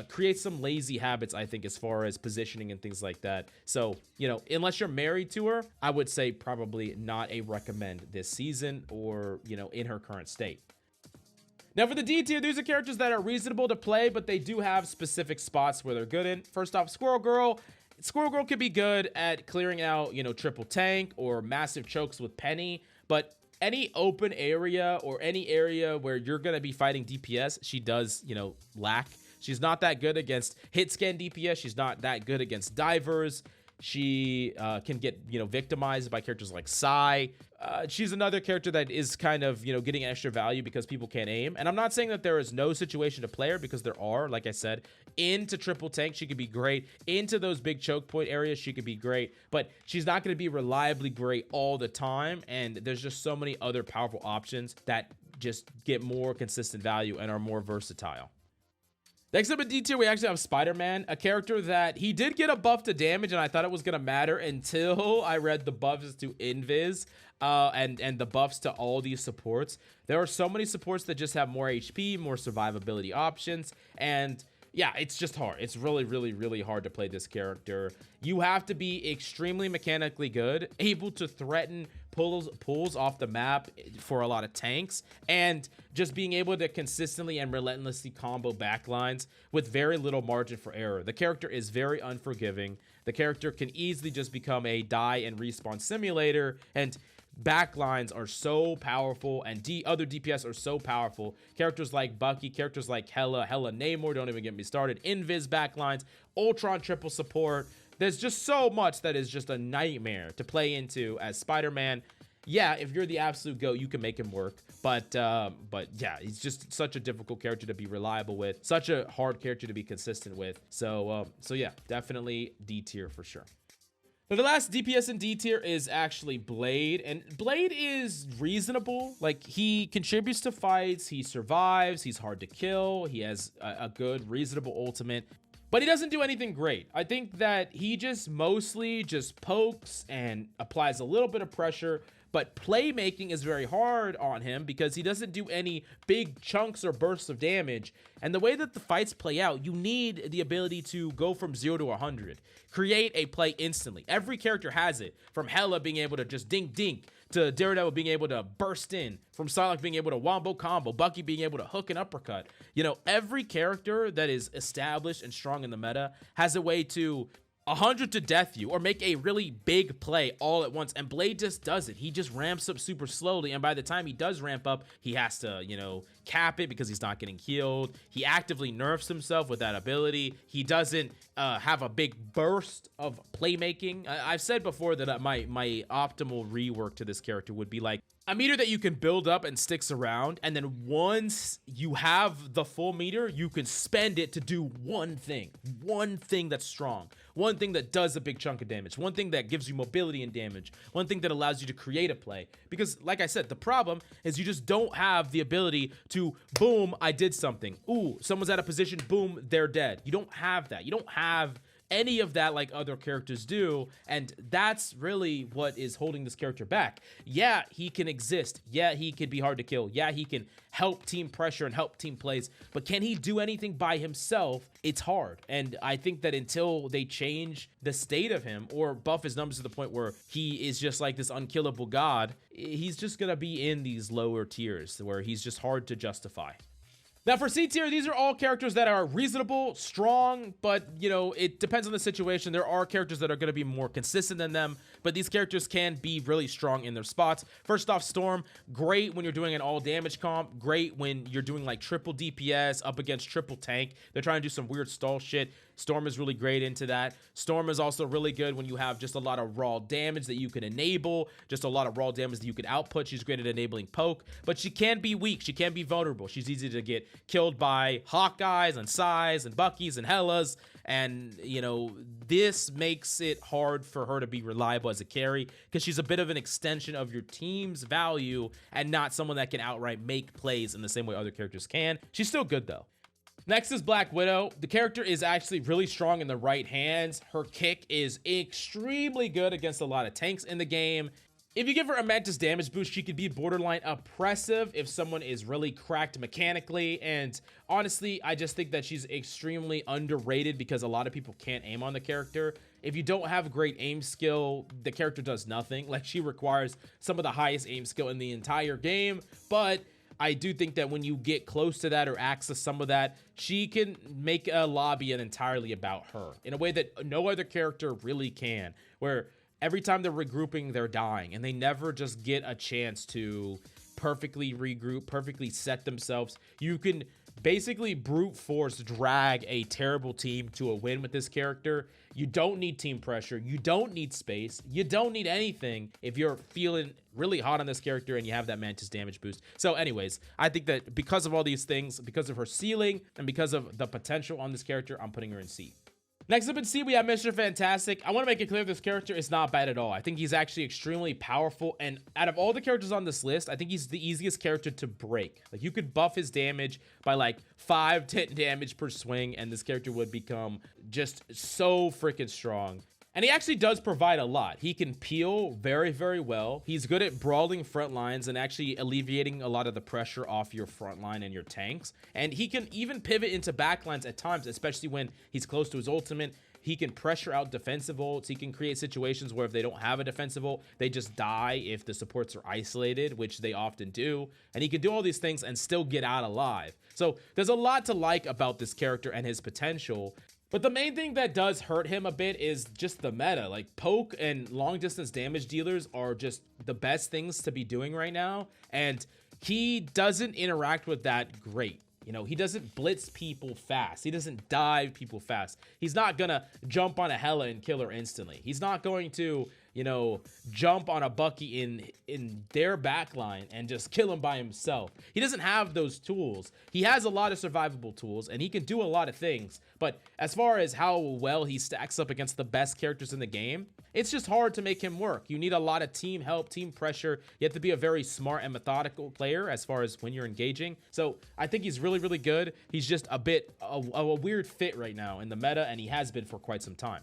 create some lazy habits, I think, as far as positioning and things like that. So, you know, unless you're married to her, I would say probably not a recommend this season, or, you know, in her current state. Now for the D tier, these are characters that are reasonable to play, but they do have specific spots where they're good in. First off, Squirrel Girl. Squirrel Girl could be good at clearing out, you know, triple tank or massive chokes with Peni, but any open area or any area where you're going to be fighting DPS, she does, you know, lack. She's not that good against hit scan DPS. She's not that good against divers. She can get, you know, victimized by characters like Psy. She's another character that is kind of, you know, getting extra value because people can't aim. And I'm not saying that there is no situation to play her, because there are. Like I said, into triple tank, she could be great. Into those big choke point areas, she could be great. But she's not going to be reliably great all the time. And there's just so many other powerful options that just get more consistent value and are more versatile. Next up in D tier, we actually have Spiderman, a character that he did get a buff to damage, and I thought it was going to matter until I read the buffs to Invis and the buffs to all these supports. There are so many supports that just have more HP, more survivability options, and yeah, it's just hard. It's really, really, really hard to play this character. You have to be extremely mechanically good, able to threaten pulls off the map for a lot of tanks, and just being able to consistently and relentlessly combo backlines with very little margin for error. The character is very unforgiving. The character can easily just become a die and respawn simulator, and backlines are so powerful, and other DPS are so powerful. Characters like Bucky, characters like Hela, Namor, don't even get me started. Invis backlines, Ultron triple support. There's just so much that is just a nightmare to play into as Spider-Man. Yeah, if you're the absolute GOAT, you can make him work. But yeah, he's just such a difficult character to be reliable with, such a hard character to be consistent with. So yeah, definitely D tier for sure. Now, the last DPS in D tier is actually Blade, and Blade is reasonable. Like, he contributes to fights, he survives, he's hard to kill, he has a good, reasonable ultimate, but he doesn't do anything great. I think that he just mostly just pokes and applies a little bit of pressure, but playmaking is very hard on him because he doesn't do any big chunks or bursts of damage. And the way that the fights play out, you need the ability to go from 0 to 100. Create a play instantly. Every character has it. From Hela being able to just dink dink, to Daredevil being able to burst in, from Psylocke being able to wombo combo, Bucky being able to hook and uppercut. You know, every character that is established and strong in the meta has a way to 100 to death you or make a really big play all at once, and Blade just does it. He just ramps up super slowly, and by the time he does ramp up, he has to, you know, cap it because he's not getting healed. He actively nerfs himself with that ability. He doesn't have a big burst of playmaking. I've said before that my optimal rework to this character would be like a meter that you can build up and sticks around, and then once you have the full meter, you can spend it to do one thing that's strong, one thing that does a big chunk of damage, one thing that gives you mobility and damage, one thing that allows you to create a play. Because like I said, the problem is you just don't have the ability to, boom, I did something. Ooh, someone's out of position, boom, they're dead. You don't have that. You don't have any of that like other characters do, and that's really what is holding this character back. Yeah, he can exist. Yeah, he can be hard to kill. Yeah, he can help team pressure and help team plays, but can he do anything by himself? It's hard, and I think that until they change the state of him or buff his numbers to the point where he is just like this unkillable god, he's just gonna be in these lower tiers where he's just hard to justify. Now for C tier, these are all characters that are reasonable, strong, but you know, it depends on the situation. There are characters that are going to be more consistent than them, but these characters can be really strong in their spots. First off, Strom, great when you're doing an all damage comp, great when you're doing like triple DPS up against triple tank. They're trying to do some weird stall shit. Storm is really great into that. Storm is also really good when you have just a lot of raw damage that you can enable, just a lot of raw damage that you can output. She's great at enabling poke, but she can be weak. She can be vulnerable. She's easy to get killed by Hawkeyes and Psys and Buckies and Helas, and you know, this makes it hard for her to be reliable as a carry because she's a bit of an extension of your team's value and not someone that can outright make plays in the same way other characters can. She's still good though. Next is Black Widow. The character is actually really strong in the right hands. Her kick is extremely good against a lot of tanks in the game. If you give her a Mantis damage boost, she could be borderline oppressive if someone is really cracked mechanically. And honestly, I just think that she's extremely underrated because a lot of people can't aim on the character. If you don't have great aim skill, the character does nothing. Like, she requires some of the highest aim skill in the entire game, but I do think that when you get close to that or access some of that, she can make a lobby entirely about her in a way that no other character really can, where every time they're regrouping, they're dying, and they never just get a chance to perfectly regroup, perfectly set themselves. You can basically brute force drag a terrible team to a win with this character. You don't need team pressure. You don't need space. You don't need anything if you're feeling really hot on this character and you have that Mantis damage boost. So anyways, I think that because of all these things, because of her ceiling and because of the potential on this character, I'm putting her in C. Next up in C, we have Mr. Fantastic. I want to make it clear this character is not bad at all. I think he's actually extremely powerful, and out of all the characters on this list, I think he's the easiest character to break. Like, you could buff his damage by like 5-10 damage per swing, and this character would become just so freaking strong. And he actually does provide a lot. He can peel very, very well. He's good at brawling front lines and actually alleviating a lot of the pressure off your front line and your tanks. And he can even pivot into backlines at times, especially when he's close to his ultimate. He can pressure out defensive ults. He can create situations where if they don't have a defensive ult, they just die if the supports are isolated, which they often do. And he can do all these things and still get out alive. So there's a lot to like about this character and his potential. But the main thing that does hurt him a bit is just the meta. Like, poke and long distance damage dealers are just the best things to be doing right now. And he doesn't interact with that great. You know, he doesn't blitz people fast. He doesn't dive people fast. He's not gonna jump on a Hela and kill her instantly. He's not going to, you know, jump on a Bucky in their backline and just kill him by himself. He doesn't have those tools. He has a lot of survivable tools, and he can do a lot of things. But as far as how well he stacks up against the best characters in the game, it's just hard to make him work. You need a lot of team help, team pressure. You have to be a very smart and methodical player as far as when you're engaging. So I think he's really, really good. He's just a bit a weird fit right now in the meta, and he has been for quite some time.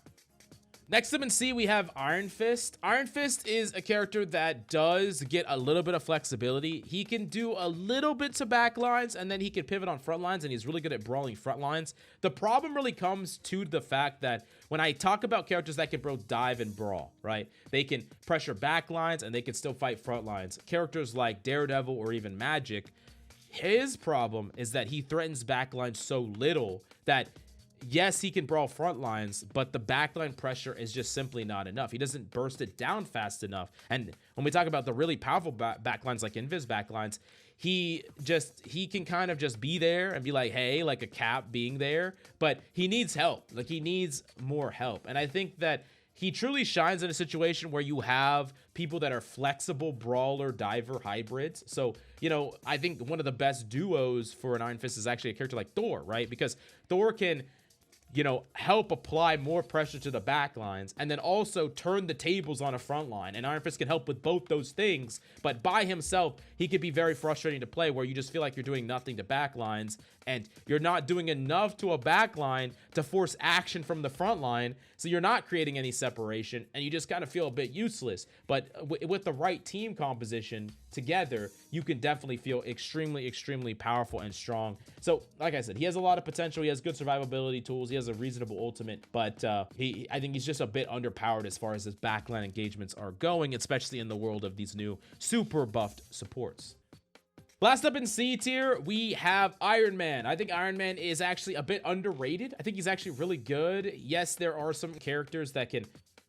Next up in C, we have Ironfist. Ironfist is a character that does get a little bit of flexibility. He can do a little bit to back lines, and then he can pivot on front lines, and he's really good at brawling front lines. The problem really comes to the fact that when I talk about characters that can both dive and brawl, right? They can pressure back lines, and they can still fight front lines. Characters like Daredevil or even Magik, his problem is that he threatens backlines so little that yes, he can brawl front lines, but the backline pressure is just simply not enough. He doesn't burst it down fast enough. And when we talk about the really powerful backlines like Invis backlines, he can kind of just be there and be like, hey, like a Cap being there, but he needs help. Like, he needs more help. And I think that he truly shines in a situation where you have people that are flexible brawler diver hybrids. So, you know, I think one of the best duos for an Iron Fist is actually a character like Thor, right? Because Thor can, you know, help apply more pressure to the back lines and then also turn the tables on a front line. And Iron Fist can help with both those things, but by himself, he could be very frustrating to play where you just feel like you're doing nothing to back lines and you're not doing enough to a back line to force action from the front line. So you're not creating any separation and you just kind of feel a bit useless. But with the right team composition together, you can definitely feel extremely, extremely powerful and strong. So like I said, he has a lot of potential. He has good survivability tools. He has a reasonable ultimate, but I think he's just a bit underpowered as far as his backline engagements are going, especially in the world of these new super buffed supports. Last up in C tier, we have Iron Man. I think Iron Man is actually a bit underrated. I think he's actually really good. Yes, there are some characters that can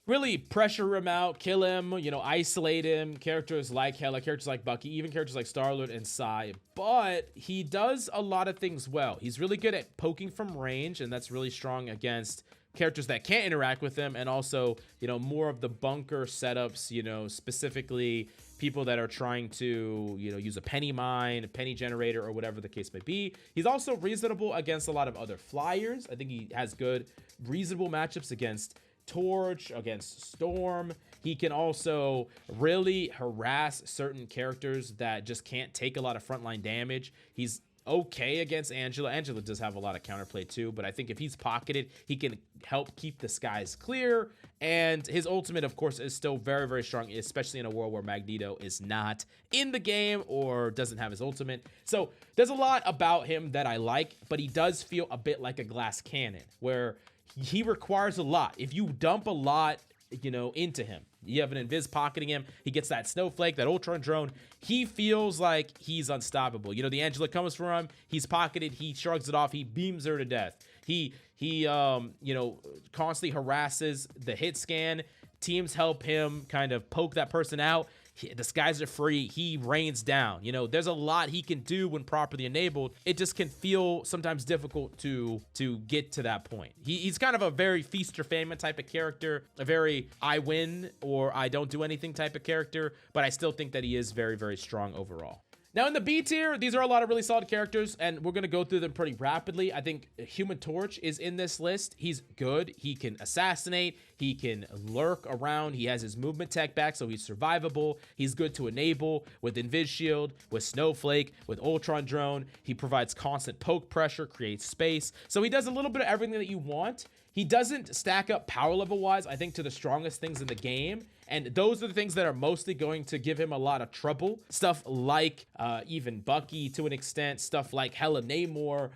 really pressure him out, kill him, you know, isolate him. Characters like Hela, characters like Bucky, even characters like Starlord and Psy. But he does a lot of things well. He's really good at poking from range, and that's really strong against characters that can't interact with him, and also, you know, more of the bunker setups, you know, specifically people that are trying to, you know, use a Peni mine, a Peni generator, or whatever the case may be. He's also reasonable against a lot of other flyers. I think he has good, reasonable matchups against Torch, against Storm. He can also really harass certain characters that just can't take a lot of frontline damage. He's okay against Angela. Angela does have a lot of counterplay too, but I think if he's pocketed, he can help keep the skies clear. And his ultimate, of course, is still very, very strong, especially in a world where Magneto is not in the game or doesn't have his ultimate. So there's a lot about him that I like, but he does feel a bit like a glass cannon where he requires a lot. If you dump a lot, you know, into him, you have an invis pocketing him, he gets that snowflake, that Ultron drone, he feels like he's unstoppable. You know, the Angela comes for him, he's pocketed, he shrugs it off, he beams her to death. He you know, constantly harasses the hit scan. Teams help him kind of poke that person out. The skies are free. He rains down. You know, there's a lot he can do when properly enabled. It just can feel sometimes difficult to get to that point. He's kind of a very feast or famine type of character, a very I win or I don't do anything type of character, but I still think that he is very, very strong overall. Now in the B tier, these are a lot of really solid characters, and we're going to go through them pretty rapidly. I think Human Torch is in this list. He's good. He can assassinate. He can lurk around. He has his movement tech back, so he's survivable. He's good to enable with Invis Shield, with Snowflake, with Ultron Drone. He provides constant poke pressure, creates space. So he does a little bit of everything that you want. He doesn't stack up power level wise, I think, to the strongest things in the game. And those are the things that are mostly going to give him a lot of trouble. Stuff like even Bucky to an extent, stuff like Hela Namor.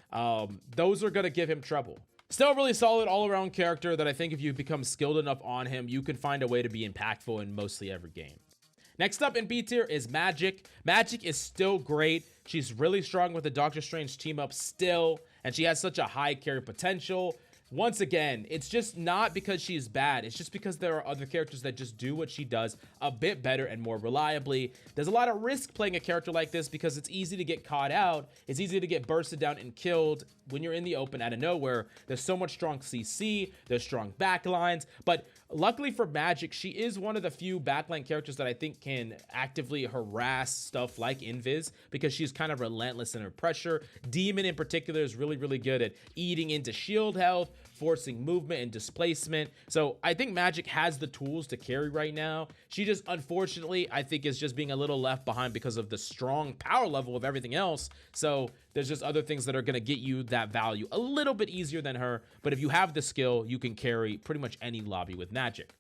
Those are going to give him trouble. Still a really solid all-around character that I think if you become skilled enough on him, you can find a way to be impactful in mostly every game. Next up in B tier is Magik. Magik is still great. She's really strong with the Doctor Strange team up still, and she has such a high carry potential. Once again, it's just not because she's bad. It's just because there are other characters that just do what she does a bit better and more reliably. There's a lot of risk playing a character like this because it's easy to get caught out. It's easy to get bursted down and killed when you're in the open out of nowhere. There's so much strong CC, there's strong backlines, but luckily for Magik, she is one of the few backline characters that I think can actively harass stuff like Invis because she's kind of relentless in her pressure. Demon in particular is really, really good at eating into shield health, forcing movement and displacement. So I think Magik has the tools to carry right now. She just, unfortunately, I think is just being a little left behind because of the strong power level of everything else. So there's just other things that are going to get you that value a little bit easier than her. But if you have the skill, you can carry pretty much any lobby with Magik.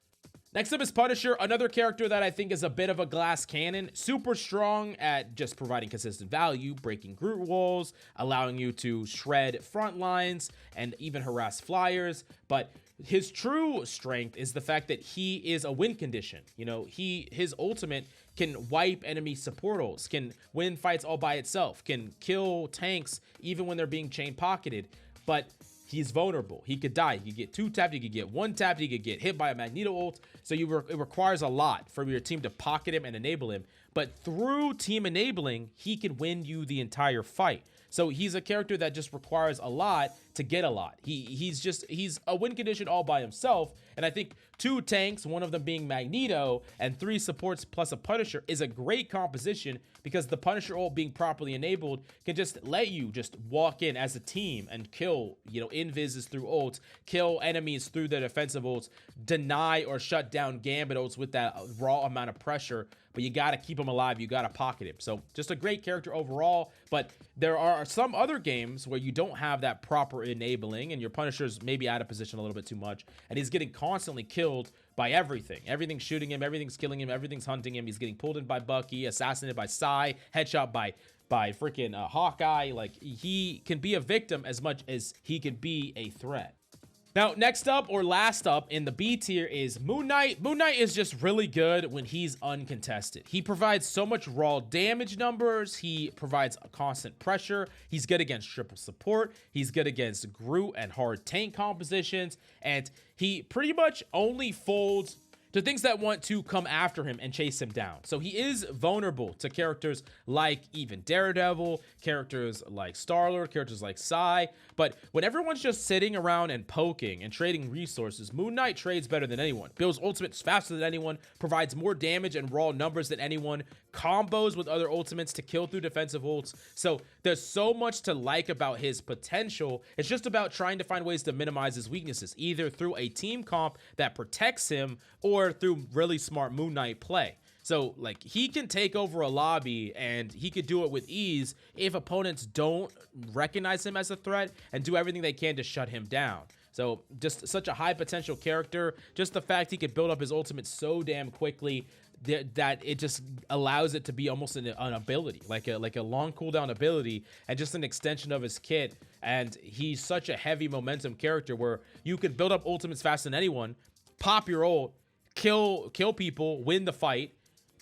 Next up is Punisher, another character that I think is a bit of a glass cannon. Super strong at just providing consistent value, breaking Groot walls, allowing you to shred front lines, and even harass flyers. But his true strength is the fact that he is a win condition. You know, his ultimate can wipe enemy support ults, can win fights all by itself, can kill tanks even when they're being chain pocketed. But he's vulnerable. He could die. You could get 2-tapped, you could get 1-tapped, you could get hit by a Magneto ult. So it requires a lot for your team to pocket him and enable him. But through team enabling, he can win you the entire fight. So he's a character that just requires a lot to get a lot. He's a win condition all by himself, and I think 2 tanks, one of them being Magneto, and 3 supports plus a Punisher is a great composition, because the Punisher ult being properly enabled can just let you just walk in as a team and kill, invises through ults, kill enemies through their defensive ults, deny or shut down Gambit ults with that raw amount of pressure, but you got to keep him alive, you got to pocket him. So just a great character overall, but there are some other games where you don't have that proper enabling, and your Punisher's maybe out of position a little bit too much, and he's getting constantly killed by everything. Everything's shooting him, everything's killing him, everything's hunting him. He's getting pulled in by Bucky, assassinated by Psy, headshot by freaking Hawkeye. Like, he can be a victim as much as he can be a threat. Now, next up, or last up in the B tier, is Moon Knight. Moon Knight is just really good when he's uncontested. He provides so much raw damage numbers. He provides a constant pressure. He's good against triple support. He's good against Groot and hard tank compositions. And he pretty much only folds to things that want to come after him and chase him down. So he is vulnerable to characters like even Daredevil, characters like Starlord, characters like Psy. But when everyone's just sitting around and poking and trading resources, Moon Knight trades better than anyone, builds ultimates faster than anyone, provides more damage and raw numbers than anyone, combos with other ultimates to kill through defensive ults. So there's so much to like about his potential. It's just about trying to find ways to minimize his weaknesses, either through a team comp that protects him or through really smart Moon Knight play. So, like, he can take over a lobby, and he could do it with ease if opponents don't recognize him as a threat and do everything they can to shut him down. So, just such a high potential character. Just the fact he could build up his ultimate so damn quickly that it just allows it to be almost an ability, like a long cooldown ability, and just an extension of his kit. And he's such a heavy momentum character where you can build up ultimates faster than anyone, pop your ult, kill people, win the fight,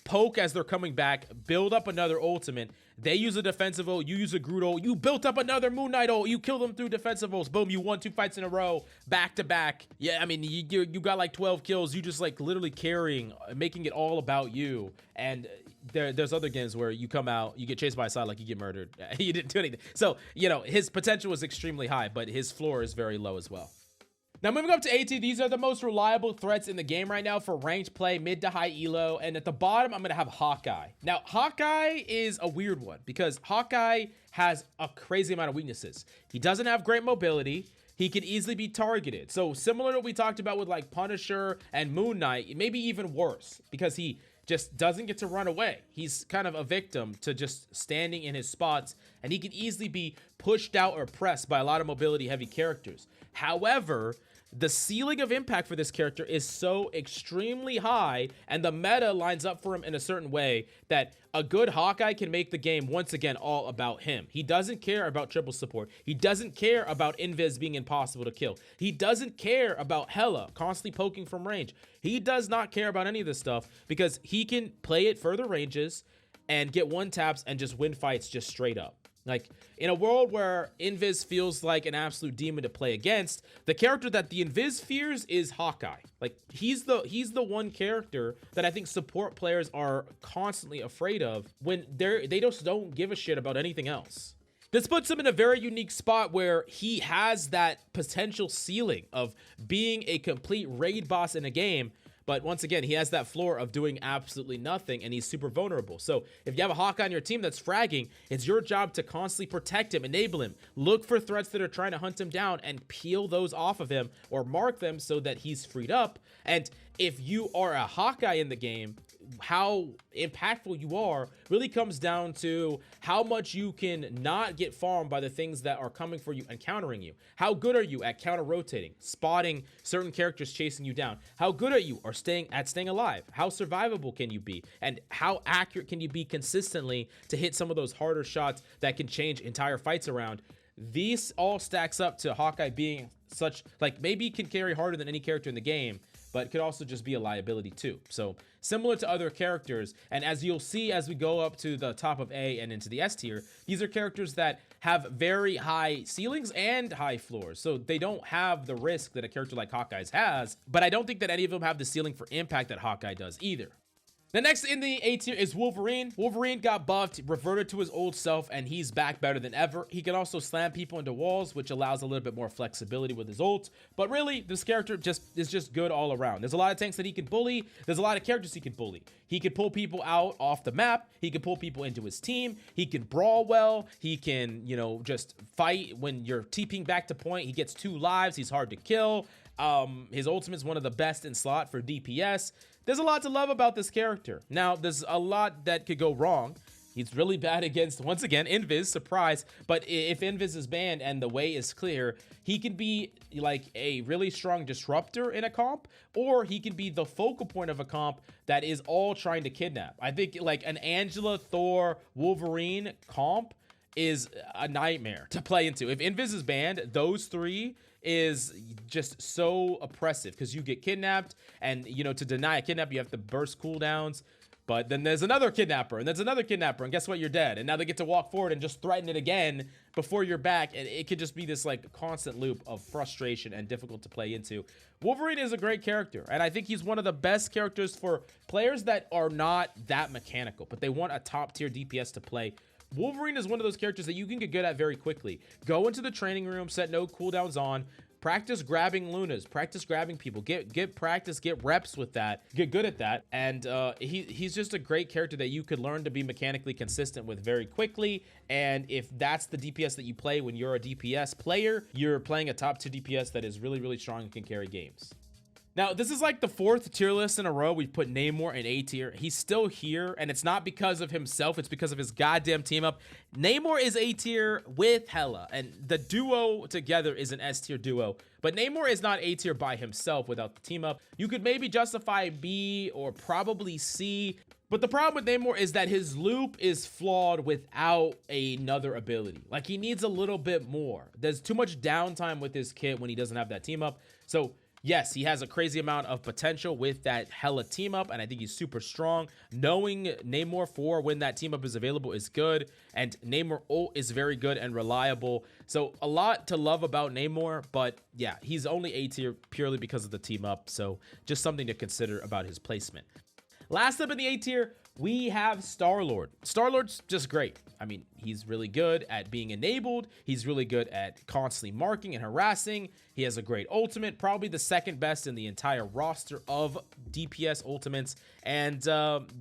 poke as they're coming back, build up another ultimate. They use a defensive ult, you use a Groot ult, you built up another Moon Knight ult, you kill them through defensive ults, boom, you won 2 fights in a row, back to back. Yeah, I mean, you got like 12 kills, you just like literally carrying, making it all about you. And there's other games where you come out, you get chased by a Psylocke, you get murdered, you didn't do anything. So, his potential is extremely high, but his floor is very low as well. Now, moving up to AT, these are the most reliable threats in the game right now for ranked play, mid to high elo. And at the bottom, I'm going to have Hawkeye. Now, Hawkeye is a weird one because Hawkeye has a crazy amount of weaknesses. He doesn't have great mobility. He can easily be targeted. So similar to what we talked about with like Punisher and Moon Knight, maybe even worse because he just doesn't get to run away. He's kind of a victim to just standing in his spots, and he can easily be pushed out or pressed by a lot of mobility heavy characters. However, the ceiling of impact for this character is so extremely high, and the meta lines up for him in a certain way that a good Hawkeye can make the game once again all about him. He doesn't care about triple support. He doesn't care about invis being impossible to kill. He doesn't care about Hela constantly poking from range. He does not care about any of this stuff because he can play at further ranges and get one taps and just win fights just straight up. Like, in a world where Invis feels like an absolute demon to play against, the character that the Invis fears is Hawkeye. Like, he's the one character that I think support players are constantly afraid of when they just don't give a shit about anything else. This puts him in a very unique spot where he has that potential ceiling of being a complete raid boss in a game. But once again, he has that floor of doing absolutely nothing, and he's super vulnerable. So if you have a Hawkeye on your team that's fragging, it's your job to constantly protect him, enable him, look for threats that are trying to hunt him down, and peel those off of him or mark them so that he's freed up. And if you are a Hawkeye in the game, how impactful you are really comes down to how much you can not get farmed by the things that are coming for you and countering you. How good are you at counter rotating, spotting certain characters chasing you down? How good are you at staying alive? How survivable can you be? And how accurate can you be consistently to hit some of those harder shots that can change entire fights around? These all stacks up to Hawkeye being such, like, maybe he can carry harder than any character in the game, but it could also just be a liability too. So similar to other characters, and as you'll see as we go up to the top of A and into the S tier, these are characters that have very high ceilings and high floors. So they don't have the risk that a character like Hawkeye's has, but I don't think that any of them have the ceiling for impact that Hawkeye does either. The next in the A tier is Wolverine. Wolverine got buffed, reverted to his old self, and he's back better than ever. He can also slam people into walls, which allows a little bit more flexibility with his ult. But really, this character is just good all around. There's a lot of tanks that he can bully. There's a lot of characters he can bully. He can pull people out off the map. He can pull people into his team. He can brawl well. He can, you know, just fight when you're TPing back to point. He gets 2 lives. He's hard to kill. His ultimate is one of the best in slot for DPS. There's a lot to love about this character. Now, there's a lot that could go wrong. He's really bad against, once again, Invis, surprise. But if Invis is banned and the way is clear, he can be like a really strong disruptor in a comp, or he can be the focal point of a comp that is all trying to kidnap. I think like an Angela, Thor, Wolverine comp is a nightmare to play into. If Invis is banned, those 3 is just so oppressive because you get kidnapped, and you know, to deny a kidnap you have to burst cooldowns, but then there's another kidnapper, and there's another kidnapper, and guess what, you're dead. And now they get to walk forward and just threaten it again before you're back, and it could just be this like constant loop of frustration and difficult to play into. Wolverine is a great character, and I think he's one of the best characters for players that are not that mechanical but they want a top tier DPS to play. Wolverine is one of those characters that you can get good at very quickly. Go into the training room, set no cooldowns on, practice grabbing Lunas, practice grabbing people, get practice, get reps with that, get good at that. And he's just a great character that you could learn to be mechanically consistent with very quickly. And if that's the DPS that you play when you're a DPS player, you're playing a top 2 DPS that is really, really strong and can carry games. Now, this is like the 4th tier list in a row. We've put Namor in A tier. He's still here, and it's not because of himself. It's because of his goddamn team up. Namor is A tier with Hela, and the duo together is an S tier duo. But Namor is not A tier by himself without the team up. You could maybe justify B or probably C. But the problem with Namor is that his loop is flawed without another ability. Like, he needs a little bit more. There's too much downtime with his kit when he doesn't have that team up. So yes, he has a crazy amount of potential with that Hela team up, and I think he's super strong. Knowing Namor for when that team up is available is good, and Namor ult is very good and reliable. So a lot to love about Namor, but yeah, he's only A tier purely because of the team up. So just something to consider about his placement. Last up in the A tier, we have Starlord. Starlord's just great. I mean, he's really good at being enabled. He's really good at constantly marking and harassing. He has a great ultimate, probably the 2nd best in the entire roster of DPS ultimates. And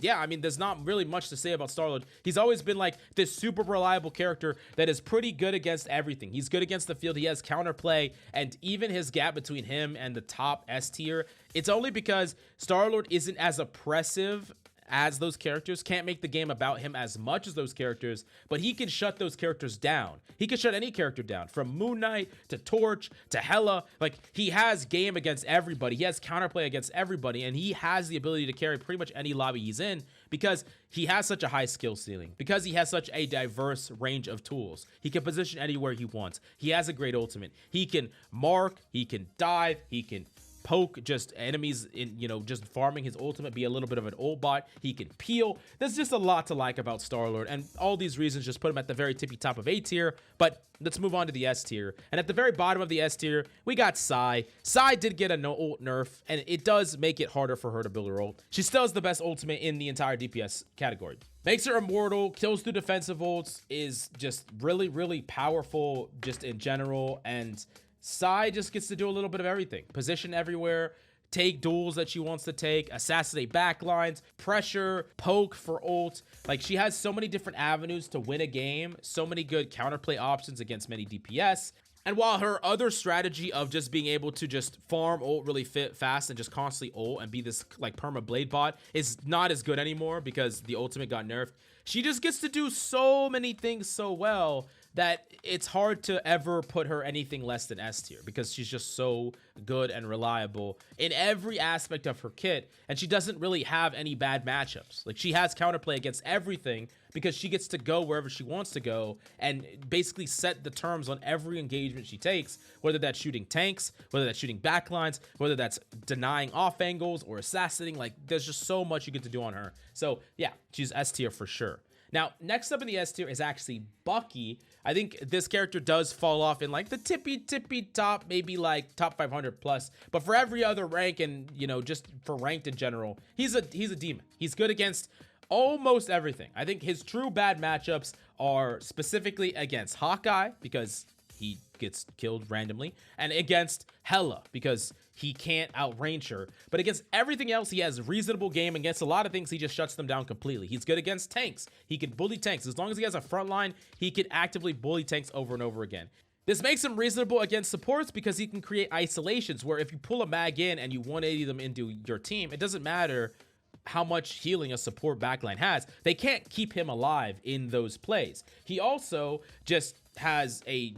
yeah, I mean, there's not really much to say about Starlord. He's always been like this super reliable character that is pretty good against everything. He's good against the field. He has counterplay, and even his gap between him and the top S tier, it's only because Starlord isn't as oppressive as those characters, can't make the game about him as much as those characters, but he can shut those characters down. He can shut any character down, from Moon Knight to Torch to Hela. Like, he has game against everybody. He has counterplay against everybody, and he has the ability to carry pretty much any lobby he's in because he has such a high skill ceiling, because he has such a diverse range of tools. He can position anywhere he wants. He has a great ultimate. He can mark, he can dive, he can poke just enemies in, you know, just farming his ultimate, be a little bit of an ult bot. He can peel. There's just a lot to like about Starlord, and all these reasons just put him at the very tippy top of A tier. But let's move on to the S tier. And at the very bottom of the S tier, we got Psy. Psy did get a no ult nerf, and it does make it harder for her to build her ult. She still has the best ultimate in the entire DPS category. Makes her immortal, kills through defensive ults, is just really, really powerful just in general, and Psy just gets to do a little bit of everything. Position everywhere, take duels that she wants to take, assassinate backlines, pressure, poke for ult. Like, she has so many different avenues to win a game, so many good counterplay options against many DPS. And while her other strategy of just being able to just farm ult really fast and just constantly ult and be this like perma blade bot is not as good anymore because the ultimate got nerfed, she just gets to do so many things so well that it's hard to ever put her anything less than S tier because she's just so good and reliable in every aspect of her kit, and she doesn't really have any bad matchups. Like, she has counterplay against everything because she gets to go wherever she wants to go and basically set the terms on every engagement she takes, whether that's shooting tanks, whether that's shooting backlines, whether that's denying off angles or assassinating. Like, there's just so much you get to do on her. So yeah, she's S tier for sure. Now, next up in the S tier is actually Bucky. I think this character does fall off in like the tippy top, maybe like top 500 plus. But for every other rank and, you know, just for ranked in general, he's a demon. He's good against almost everything. I think his true bad matchups are specifically against Hawkeye, because he gets killed randomly, and against Hela, because he can't outrange her. But against everything else, he has reasonable game. Against a lot of things, he just shuts them down completely. He's good against tanks. He can bully tanks. As long as he has a front line, he can actively bully tanks over and over again. This makes him reasonable against supports because he can create isolations where if you pull a mag in and you 180 them into your team, it doesn't matter how much healing a support backline has. They can't keep him alive in those plays. He also just has a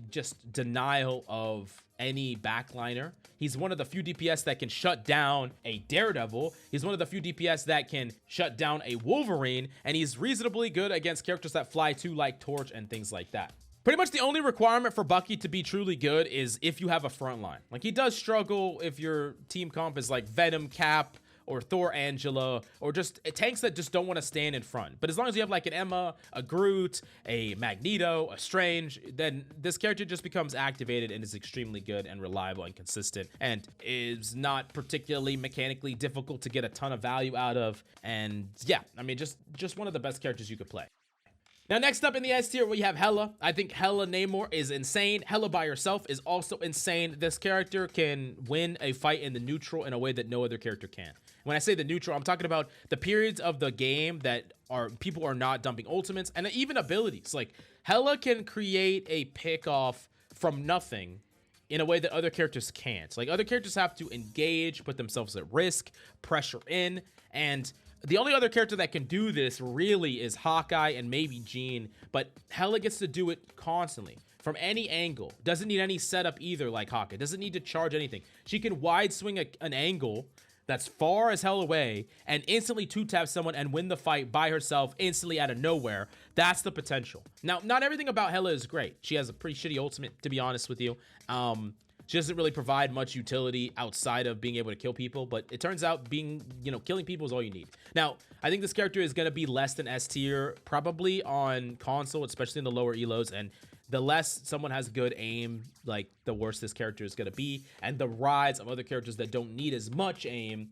denial of any backliner. He's one of the few DPS that can shut down a Daredevil. He's one of the few DPS that can shut down a Wolverine, and he's reasonably good against characters that fly too, like Torch and things like that. Pretty much the only requirement for Bucky to be truly good is if you have a front line. Like, he does struggle if your team comp is like Venom, Cap, or Thor, Angela, or just tanks that just don't want to stand in front. But as long as you have like an Emma, a Groot, a Magneto, a Strange, then this character just becomes activated and is extremely good and reliable and consistent, and is not particularly mechanically difficult to get a ton of value out of. And yeah, I mean, just one of the best characters you could play. Now, next up in the S tier, we have Hela. I think Hela Namor is insane. Hela by herself is also insane. This character can win a fight in the neutral in a way that no other character can. When I say the neutral, I'm talking about the periods of the game that people are not dumping ultimates and even abilities. Like, Hela can create a pick-off from nothing in a way that other characters can't. Like, other characters have to engage, put themselves at risk, pressure in, and the only other character that can do this really is Hawkeye and maybe Jean, but Hela gets to do it constantly from any angle. Doesn't need any setup either, like Hawkeye. Doesn't need to charge anything. She can wide swing an angle that's far as hell away and instantly two-tap someone and win the fight by herself instantly out of nowhere. That's the potential. Now, not everything about Hela is great. She has a pretty shitty ultimate, to be honest with you. She doesn't really provide much utility outside of being able to kill people, but it turns out killing people is all you need. Now, I think this character is going to be less than S tier, probably on console, especially in the lower elos, and the less someone has good aim, like, the worse this character is going to be, and the rise of other characters that don't need as much aim,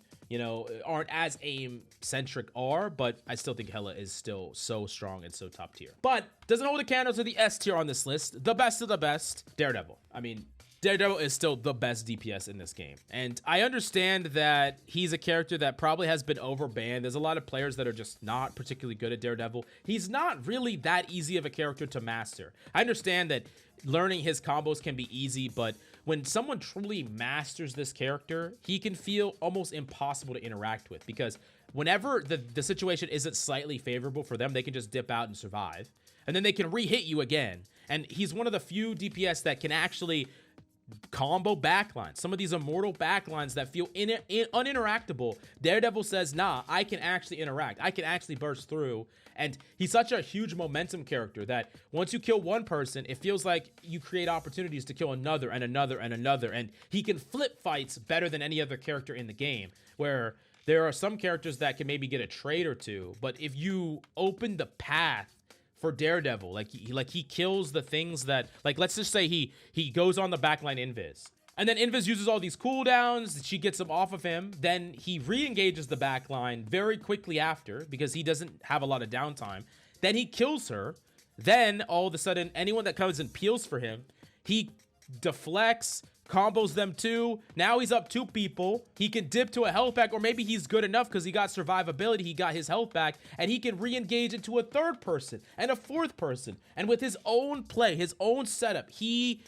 aren't as aim-centric but I still think Hela is still so strong and so top tier. But doesn't hold a candle to the S tier on this list. The best of the best, Daredevil. I mean, Daredevil is still the best DPS in this game. And I understand that he's a character that probably has been overbanned. There's a lot of players that are just not particularly good at Daredevil. He's not really that easy of a character to master. I understand that learning his combos can be easy, but when someone truly masters this character, he can feel almost impossible to interact with, because whenever the situation isn't slightly favorable for them, they can just dip out and survive. And then they can re-hit you again. And he's one of the few DPS that can actually combo backlines. Some of these immortal backlines that feel uninteractable, Daredevil says, nah, I can actually interact. I can actually burst through. And he's such a huge momentum character that once you kill one person, it feels like you create opportunities to kill another and another and another. And he can flip fights better than any other character in the game, where there are some characters that can maybe get a trade or two, but if you open the path for Daredevil, like he kills the things that, like, let's just say he goes on the backline Invis, and then Invis uses all these cooldowns, she gets them off of him, then he re-engages the backline very quickly after, because he doesn't have a lot of downtime, then he kills her, then all of a sudden anyone that comes and peels for him, he deflects, combos them too. Now he's up 2 people. He can dip to a health pack, or maybe he's good enough because he got survivability, he got his health back, and he can re-engage into a 3rd person and a 4th person. And with his own play, his own setup, he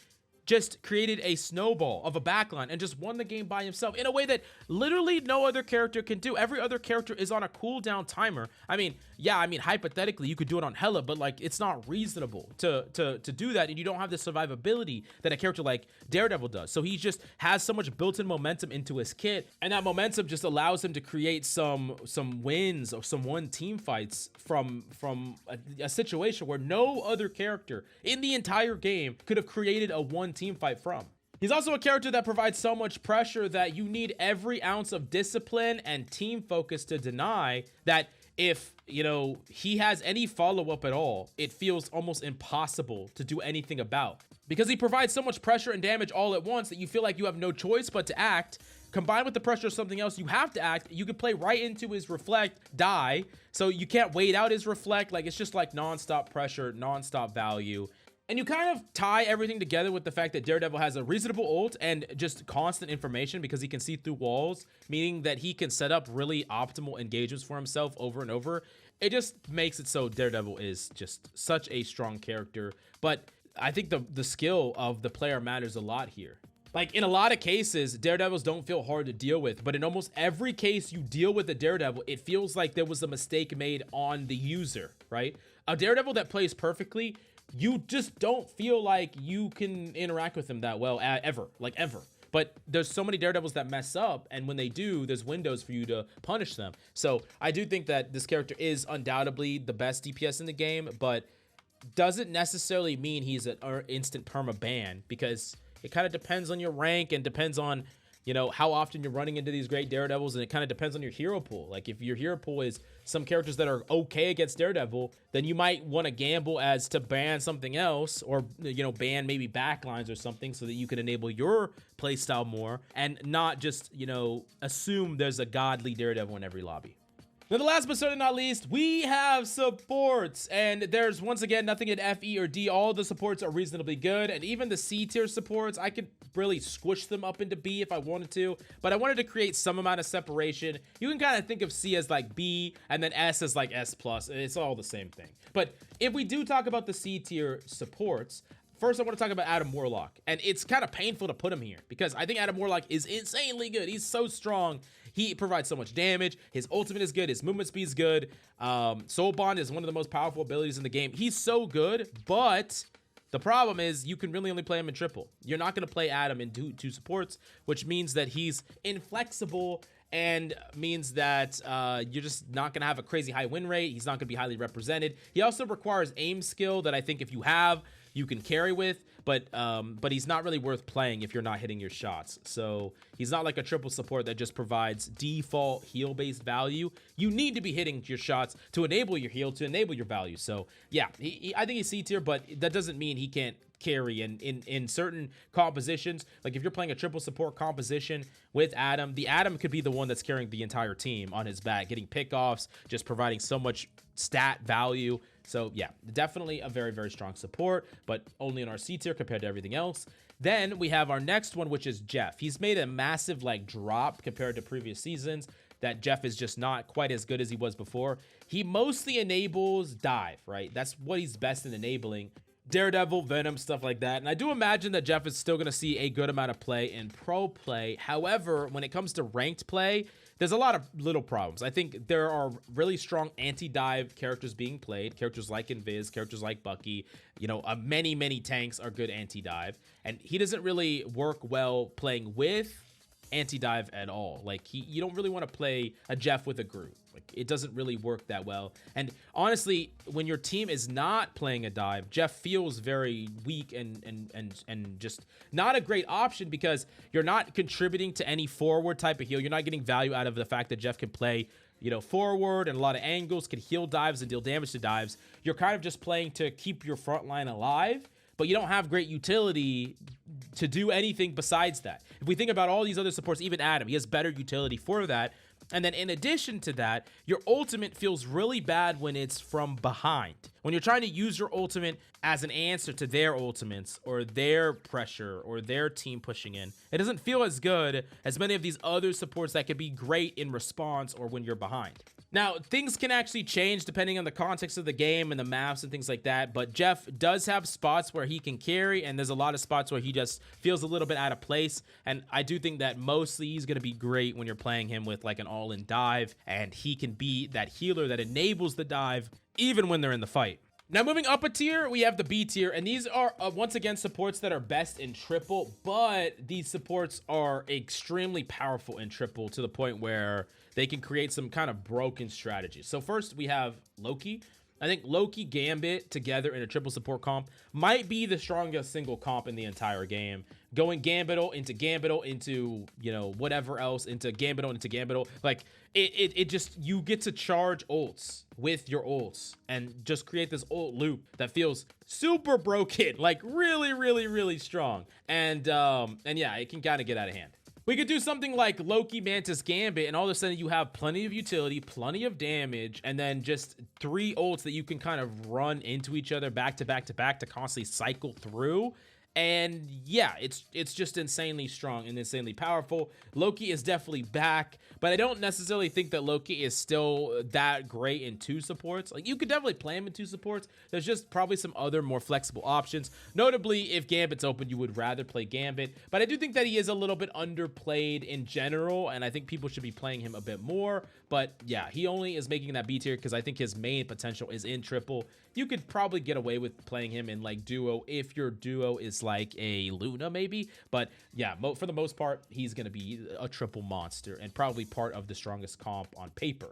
just created a snowball of a backline and just won the game by himself in a way that literally no other character can do. Every other character is on a cooldown timer. I mean, yeah, hypothetically you could do it on Hela, but like, it's not reasonable to do that, and you don't have the survivability that a character like Daredevil does. So he just has so much built-in momentum into his kit, and that momentum just allows him to create some wins or some team fights from a situation where no other character in the entire game could have created a team fight from. He's also a character that provides so much pressure that you need every ounce of discipline and team focus to deny that if, you know, he has any follow-up at all, it feels almost impossible to do anything about, because he provides so much pressure and damage all at once that you feel like you have no choice but to act. Combined with the pressure of something else, you have to act. You can play right into his reflect, die, so you can't wait out his reflect. Like, it's just like non-stop pressure, non-stop value. And you kind of tie everything together with the fact that Daredevil has a reasonable ult and just constant information because he can see through walls, meaning that he can set up really optimal engagements for himself over and over. It just makes it so Daredevil is just such a strong character. But I think the skill of the player matters a lot here. Like, in a lot of cases, Daredevils don't feel hard to deal with, but in almost every case you deal with a Daredevil, it feels like there was a mistake made on the user, right? A Daredevil that plays perfectly, you just don't feel like you can interact with him that well ever. But there's so many Daredevils that mess up, and when they do, there's windows for you to punish them. So I do think that this character is undoubtedly the best DPS in the game, but doesn't necessarily mean he's an instant perma ban, because it kind of depends on your rank and depends on, you know, how often you're running into these great Daredevils, and it kind of depends on your hero pool. Like, if your hero pool is some characters that are okay against Daredevil, then you might want to gamble as to ban something else, or, you know, ban maybe backlines or something so that you can enable your playstyle more and not just, you know, assume there's a godly Daredevil in every lobby. Now, the last but certainly not least, we have supports, and there's once again nothing in F, E, or D. All the supports are reasonably good, and even the C tier supports, I could really squish them up into B if I wanted to, but I wanted to create some amount of separation. You can kind of think of C as like B, and then S as like S+. It's all the same thing. But if we do talk about the C tier supports, first I want to talk about Adam Warlock, and it's kind of painful to put him here because I think Adam Warlock is insanely good. He's so strong. He provides so much damage. His ultimate is good. His movement speed is good. Soul Bond is one of the most powerful abilities in the game. He's so good, but the problem is you can really only play him in triple. You're not going to play Adam in two supports, which means that he's inflexible and means that you're just not going to have a crazy high win rate. He's not going to be highly represented. He also requires aim skill that I think if you have, you can carry with, but he's not really worth playing if you're not hitting your shots. So he's not like a triple support that just provides default heal-based value. You need to be hitting your shots to enable your heal, to enable your value. So yeah, I think he's C tier, but that doesn't mean he can't carry in certain compositions. Like if you're playing a triple support composition with Adam, the Adam could be the one that's carrying the entire team on his back, getting pickoffs, just providing so much stat value. So yeah, definitely a very, very strong support, but only in our C tier compared to everything else. Then we have our next one, which is Jeff. He's made a massive like drop compared to previous seasons, that Jeff is just not quite as good as he was before. He mostly enables dive, right? That's what he's best in enabling. Daredevil, Venom, stuff like that. And I do imagine that Jeff is still going to see a good amount of play in pro play. However, when it comes to ranked play, there's a lot of little problems. I think there are really strong anti-dive characters being played. Characters like Invis, characters like Bucky. You know, many tanks are good anti-dive. And he doesn't really work well playing with anti-dive at all. Like, you don't really want to play a Jeff with a Groot. Like, it doesn't really work that well. And honestly, when your team is not playing a dive, Jeff feels very weak and just not a great option, because you're not contributing to any forward type of heal. You're not getting value out of the fact that Jeff can play, you know, forward and a lot of angles, can heal dives and deal damage to dives. You're kind of just playing to keep your front line alive, but you don't have great utility to do anything besides that. If we think about all these other supports, even Adam, he has better utility for that. And then in addition to that, your ultimate feels really bad when it's from behind. When you're trying to use your ultimate as an answer to their ultimates or their pressure or their team pushing in, it doesn't feel as good as many of these other supports that could be great in response or when you're behind. Now, things can actually change depending on the context of the game and the maps and things like that, but Jeff does have spots where he can carry, and there's a lot of spots where he just feels a little bit out of place, and I do think that mostly he's going to be great when you're playing him with like an all-in dive, and he can be that healer that enables the dive even when they're in the fight. Now, moving up a tier, we have the B tier, and these are, once again, supports that are best in triple, but these supports are extremely powerful in triple to the point where they can create some kind of broken strategies. So first, we have Loki. I think Loki Gambit together in a triple support comp might be the strongest single comp in the entire game. Going Gambito into, you know, whatever else, into Gambito. Like, it just, you get to charge ults with your ults and just create this ult loop that feels super broken, like really strong. And yeah, it can kind of get out of hand. We could do something like Loki, Mantis, Gambit, and all of a sudden you have plenty of utility, plenty of damage, and then just 3 ults that you can kind of run into each other back to back to constantly cycle through. And yeah, it's just insanely strong and insanely powerful. Loki is definitely back, but I don't necessarily think that Loki is still that great in 2 supports. Like, you could definitely play him in 2 supports. There's just probably some other more flexible options. Notably, if Gambit's open, you would rather play Gambit, but I do think that he is a little bit underplayed in general, and I think people should be playing him a bit more. But yeah, he only is making that B tier because I think his main potential is in triple. You could probably get away with playing him in like duo if your duo is like a Luna maybe, but yeah, for the most part, he's going to be a triple monster and probably part of the strongest comp on paper.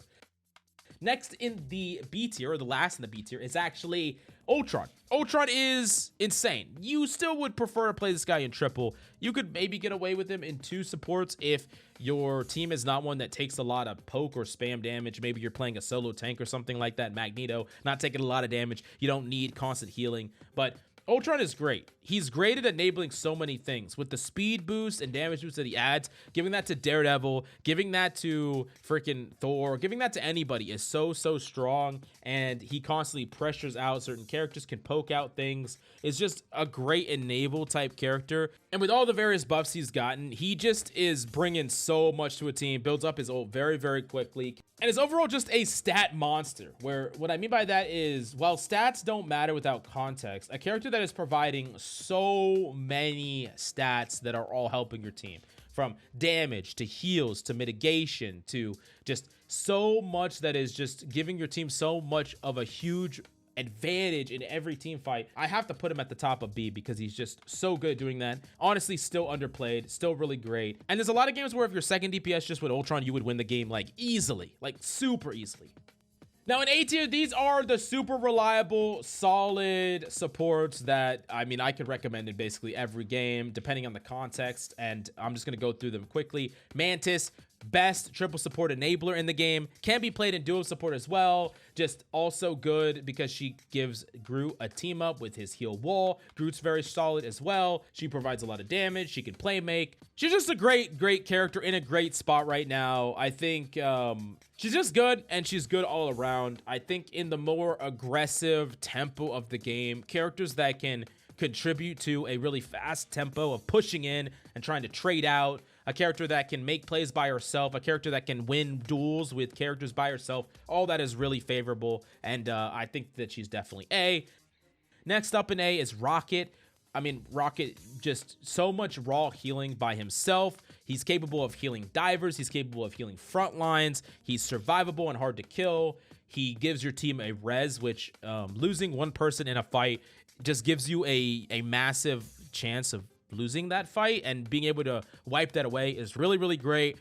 Next in the B tier, or the last in the B tier, is actually Ultron. Ultron is insane. You still would prefer to play this guy in triple. You could maybe get away with him in 2 supports if your team is not one that takes a lot of poke or spam damage. Maybe you're playing a solo tank or something like that. Magneto, not taking a lot of damage. You don't need constant healing, but Ultron is great. He's great at enabling so many things with the speed boost and damage boost that he adds. Giving that to Daredevil, giving that to freaking Thor, giving that to anybody is so strong, and he constantly pressures out certain characters, can poke out things. It's just a great enable type character, and with all the various buffs he's gotten, he just is bringing so much to a team, builds up his ult very quickly, and is overall just a stat monster, where what I mean by that is, while stats don't matter without context, a character that is providing so many stats that are all helping your team, from damage to heals to mitigation to just so much that is just giving your team so much of a huge advantage in every team fight. I have to put him at the top of B because he's just so good at doing that. Honestly, still underplayed, still really great. And there's a lot of games where if you're second DPS just with Ultron, you would win the game like easily, like super easily. Now in A tier, these are the super reliable, solid supports that, I mean, I could recommend in basically every game, depending on the context, and I'm just gonna go through them quickly. Mantis, best triple support enabler in the game, can be played in duo support as well. Just also good because she gives Groot a team up with his heal wall. Groot's very solid as well. She provides a lot of damage. She can play make. She's just a great character in a great spot right now. I think she's just good, and she's good all around. I think in the more aggressive tempo of the game, characters that can contribute to a really fast tempo of pushing in and trying to trade out, a character that can make plays by herself, a character that can win duels with characters by herself, all that is really favorable, and I think that she's definitely A. Next up in A is Rocket. I mean, Rocket, just so much raw healing by himself. He's capable of healing divers. He's capable of healing front lines. He's survivable and hard to kill. He gives your team a res, which losing one person in a fight just gives you a massive chance of losing that fight, and being able to wipe that away is really great.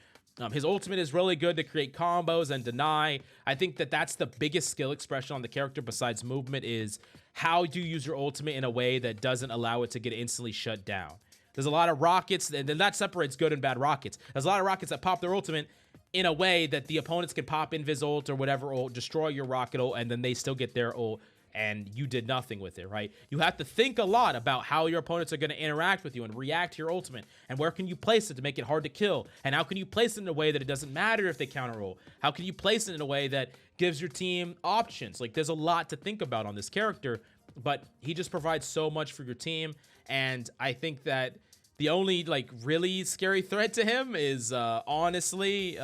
His ultimate is really good to create combos and deny. I think that that's the biggest skill expression on the character besides movement, is how do you use your ultimate in a way that doesn't allow it to get instantly shut down. There's a lot of rockets, and then that separates good and bad rockets. There's a lot of rockets that pop their ultimate in a way that the opponents can pop invis ult or whatever ult, destroy your rocket ult, and then they still get their ult, and you did nothing with it, right? You have to think a lot about how your opponents are going to interact with you and react to your ultimate, and where can you place it to make it hard to kill, and how can you place it in a way that it doesn't matter if they counter ult? How can you place it in a way that gives your team options? Like, there's a lot to think about on this character, but he just provides so much for your team, and I think that the only like really scary threat to him is honestly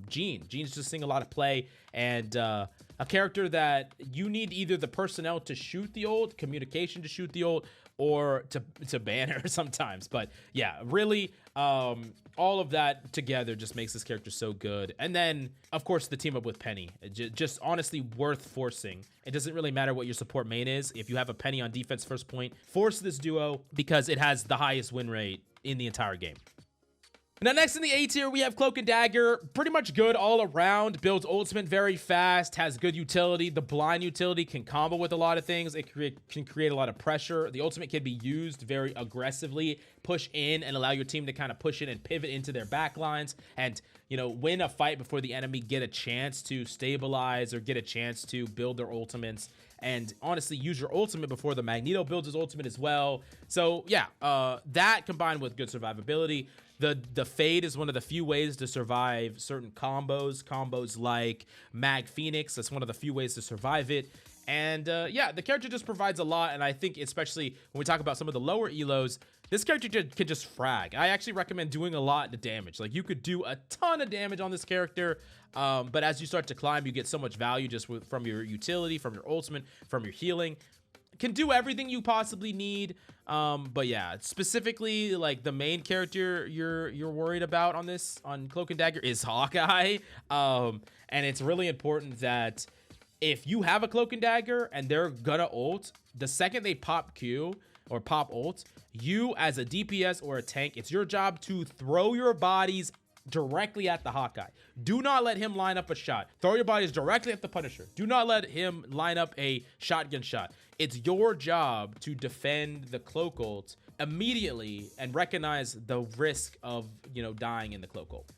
Jean. Jean's just seeing a lot of play, and a character that you need either the personnel to shoot the ult, communication to shoot the ult, or to ban her sometimes. But yeah, really, all of that together just makes this character so good. And then, of course, the team up with Peni. Just honestly worth forcing. It doesn't really matter what your support main is. If you have a Peni on defense first point, force this duo because it has the highest win rate in the entire game. Now, next in the A tier, we have Cloak and Dagger. Pretty much good all around. Builds ultimate very fast. Has good utility. The blind utility can combo with a lot of things. It can create a lot of pressure. The ultimate can be used very aggressively. Push in and allow your team to kind of push in and pivot into their backlines. And, you know, win a fight before the enemy get a chance to stabilize or get a chance to build their ultimates. And honestly, use your ultimate before the Magneto builds his ultimate as well. So, yeah, that combined with good survivability. The Fade is one of the few ways to survive certain combos like Mag Phoenix. That's one of the few ways to survive it. And yeah, the character just provides a lot. And I think especially when we talk about some of the lower elos, this character can just frag. I actually recommend doing a lot of damage. Like, you could do a ton of damage on this character. But as you start to climb, you get so much value just from your utility, from your ultimate, from your healing. Can do everything you possibly need. But yeah, specifically, like, the main character you're worried about on Cloak and Dagger is Hawkeye. And it's really important that if you have a Cloak and Dagger and they're gonna ult, the second they pop Q or pop ult, you as a DPS or a tank, it's your job to throw your bodies directly at the Hawkeye. Do not let him line up a shot. Throw your bodies directly at the Punisher. Do not let him line up a shotgun shot. It's your job to defend the Cloak ult immediately and recognize the risk of, you know, dying in the Cloak ult.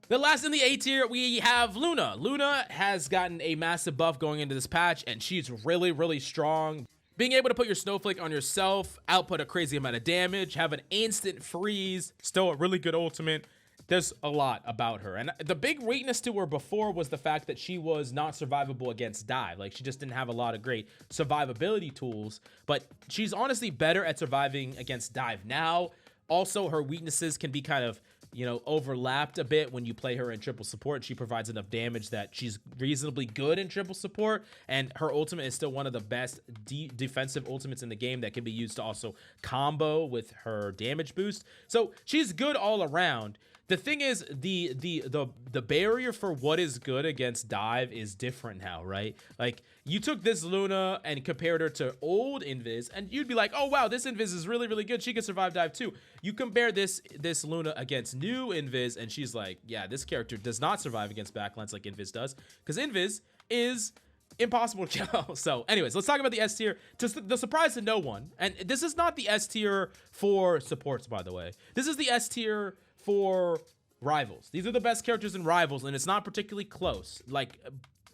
The last in the A tier, we have Luna. Luna has gotten a massive buff going into this patch, and she's really, really strong. Being able to put your Snowflake on yourself, output a crazy amount of damage, have an instant freeze, still a really good ultimate. There's a lot about her. And the big weakness to her before was the fact that she was not survivable against dive. Like, she just didn't have a lot of great survivability tools, but she's honestly better at surviving against dive now. Also, her weaknesses can be kind of, you know, overlapped a bit when you play her in triple support. She provides enough damage that she's reasonably good in triple support, and her ultimate is still one of the best defensive ultimates in the game that can be used to also combo with her damage boost. So she's good all around. The thing is, the barrier for what is good against dive is different now, right? Like, you took this Luna and compared her to old Invis, and you'd be like, oh wow, this Invis is really, really good. She can survive dive too. You compare this Luna against new Invis, and she's like, yeah, this character does not survive against backlines like Invis does, because Invis is impossible to kill. So anyways, let's talk about the S tier. The surprise to no one, and this is not the S tier for supports, by the way. This is the S tier for rivals. These are the best characters in rivals, and it's not particularly close. Like,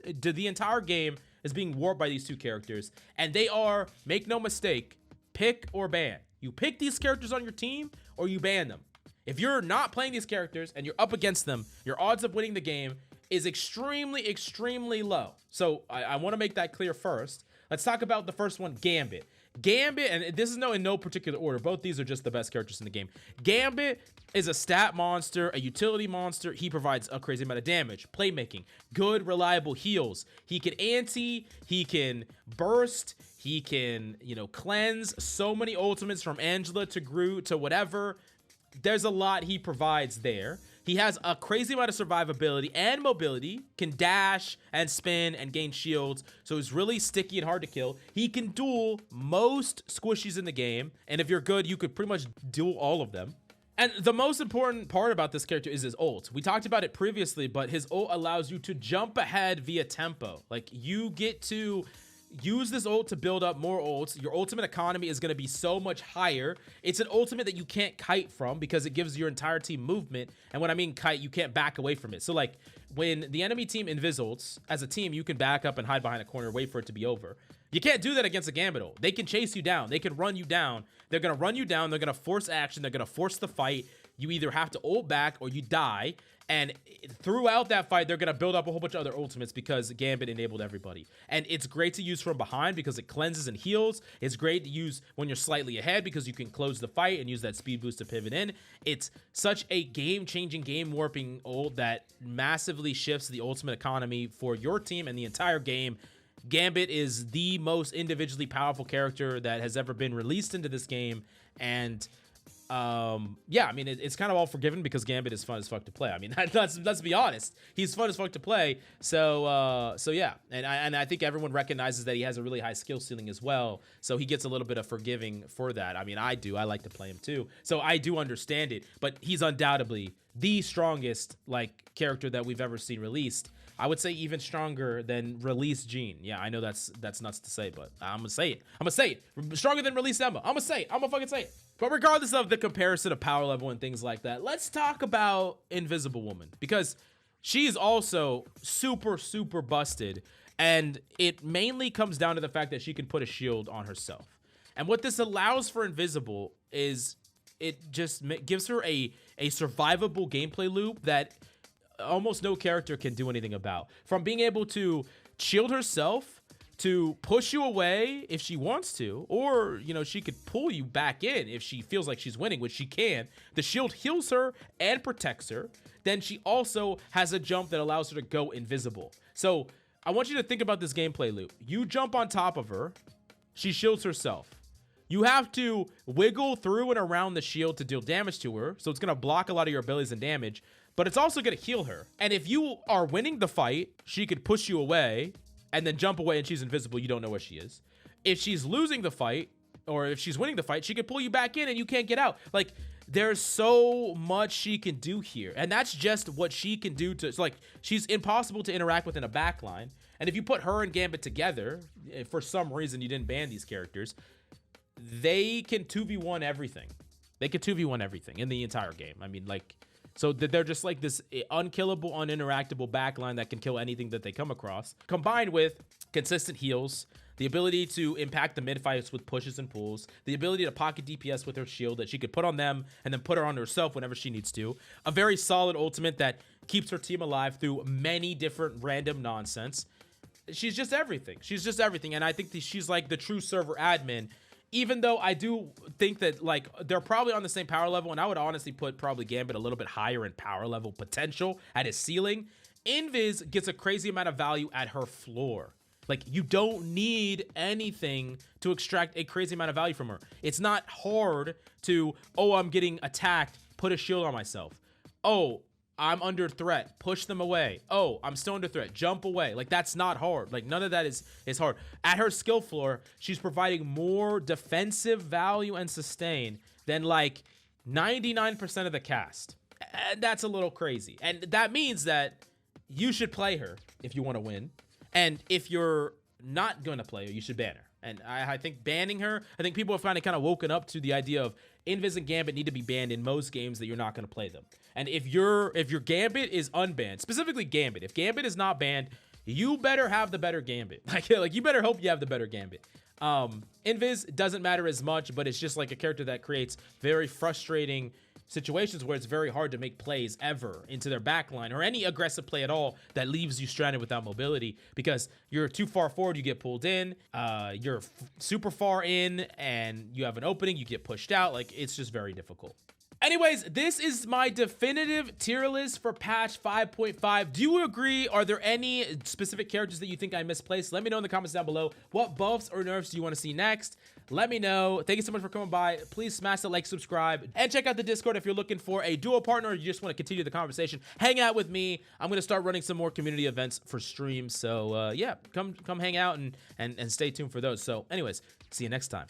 the entire game is being warped by these two characters, and they are, make no mistake, pick or ban. You pick these characters on your team or you ban them. If you're not playing these characters and you're up against them, your odds of winning the game is extremely, extremely low. So I want to make that clear first. Let's talk about the first one, Gambit. Gambit, and this is in no particular order. Both these are just the best characters in the game. Gambit is a stat monster, a utility monster. He provides a crazy amount of damage, playmaking, good, reliable heals. He can anti, he can burst, he can, you know, cleanse. So many ultimates from Angela to Groot to whatever. There's a lot he provides there. He has a crazy amount of survivability and mobility, can dash and spin and gain shields, so he's really sticky and hard to kill. He can duel most squishies in the game, and if you're good, you could pretty much duel all of them. And the most important part about this character is his ult. We talked about it previously, but his ult allows you to jump ahead via tempo. Like, you get to use this ult to build up more ults. Your ultimate economy is going to be so much higher. It's an ultimate that you can't kite from because it gives your entire team movement. And when I mean kite, you can't back away from it. So, like, when the enemy team invis ults, as a team, you can back up and hide behind a corner, wait for it to be over. You can't do that against a Gambit ult. They can chase you down. They can run you down. They're going to run you down. They're going to force action. They're going to force the fight. You either have to ult back or you die. And throughout that fight, they're going to build up a whole bunch of other ultimates because Gambit enabled everybody. And it's great to use from behind because it cleanses and heals. It's great to use when you're slightly ahead because you can close the fight and use that speed boost to pivot in. It's such a game-changing, game-warping ult that massively shifts the ultimate economy for your team and the entire game. Gambit is the most individually powerful character that has ever been released into this game. And Yeah, I mean, it's kind of all forgiven because Gambit is fun as fuck to play. I mean, let's be honest, he's fun as fuck to play. So yeah, and I think everyone recognizes that he has a really high skill ceiling as well. So he gets a little bit of forgiving for that. I mean, I like to play him too. So I do understand it, but he's undoubtedly the strongest like character that we've ever seen released. I would say even stronger than Release Jean. Yeah, I know that's nuts to say, but I'm gonna say it. Stronger than Release Emma. I'm gonna fucking say it. But regardless of the comparison of power level and things like that, let's talk about Invisible Woman, because she's also super, super busted, and it mainly comes down to the fact that she can put a shield on herself. And what this allows for Invisible is it just gives her a survivable gameplay loop that almost no character can do anything about. From being able to shield herself, to push you away if she wants to, or, you know, she could pull you back in if she feels like she's winning, which she can. The shield heals her and protects her. Then she also has a jump that allows her to go invisible. So I want you to think about this gameplay loop. You jump on top of her, she shields herself. You have to wiggle through and around the shield to deal damage to her, so it's going to block a lot of your abilities and damage, but it's also going to heal her. And if you are winning the fight, she could push you away and then jump away and she's invisible. You don't know where she is. If she's losing the fight, or if she's winning the fight, she could pull you back in and you can't get out. Like, there's so much she can do here. And that's just what she can do to, it's like, she's impossible to interact with in a backline. And if you put her and Gambit together, if for some reason you didn't ban these characters, they can 2v1 everything. They can 2v1 everything in the entire game. I mean, like, so they're just like this unkillable, uninteractable backline that can kill anything that they come across, combined with consistent heals, the ability to impact the mid-fights with pushes and pulls, the ability to pocket DPS with her shield that she could put on them and then put her on herself whenever she needs to, a very solid ultimate that keeps her team alive through many different random nonsense. She's just everything. She's just everything. And I think she's like the true server admin, even though I do think that, like, they're probably on the same power level, and I would honestly put probably Gambit a little bit higher in power level potential at his ceiling. Invis gets a crazy amount of value at her floor. Like, you don't need anything to extract a crazy amount of value from her. It's not hard to, oh, I'm getting attacked, put a shield on myself. Oh, I'm under threat, push them away. Oh, I'm still under threat, jump away. Like, that's not hard. Like, none of that is hard. At her skill floor, she's providing more defensive value and sustain than like 99% of the cast. And that's a little crazy. And that means that you should play her if you want to win. And if you're not going to play her, you should ban her. And I think banning her, I think people have finally kind of woken up to the idea of Invis and Gambit need to be banned in most games that you're not going to play them. And if your Gambit is unbanned, specifically Gambit, if Gambit is not banned, you better have the better Gambit. Like you better hope you have the better Gambit. Invis doesn't matter as much, but it's just like a character that creates very frustrating situations where it's very hard to make plays ever into their backline or any aggressive play at all that leaves you stranded without mobility because you're too far forward, you get pulled in, you're super far in and you have an opening, you get pushed out. Like, it's just very difficult. Anyways, this is my definitive tier list for patch 5.5. Do you agree? Are there any specific characters that you think I misplaced? Let me know in the comments down below. What buffs or nerfs do you want to see next? Let me know. Thank you so much for coming by. Please smash the like, subscribe, and check out the Discord if you're looking for a duo partner or you just want to continue the conversation. Hang out with me. I'm going to start running some more community events for streams. So yeah, come hang out and stay tuned for those. So anyways, see you next time.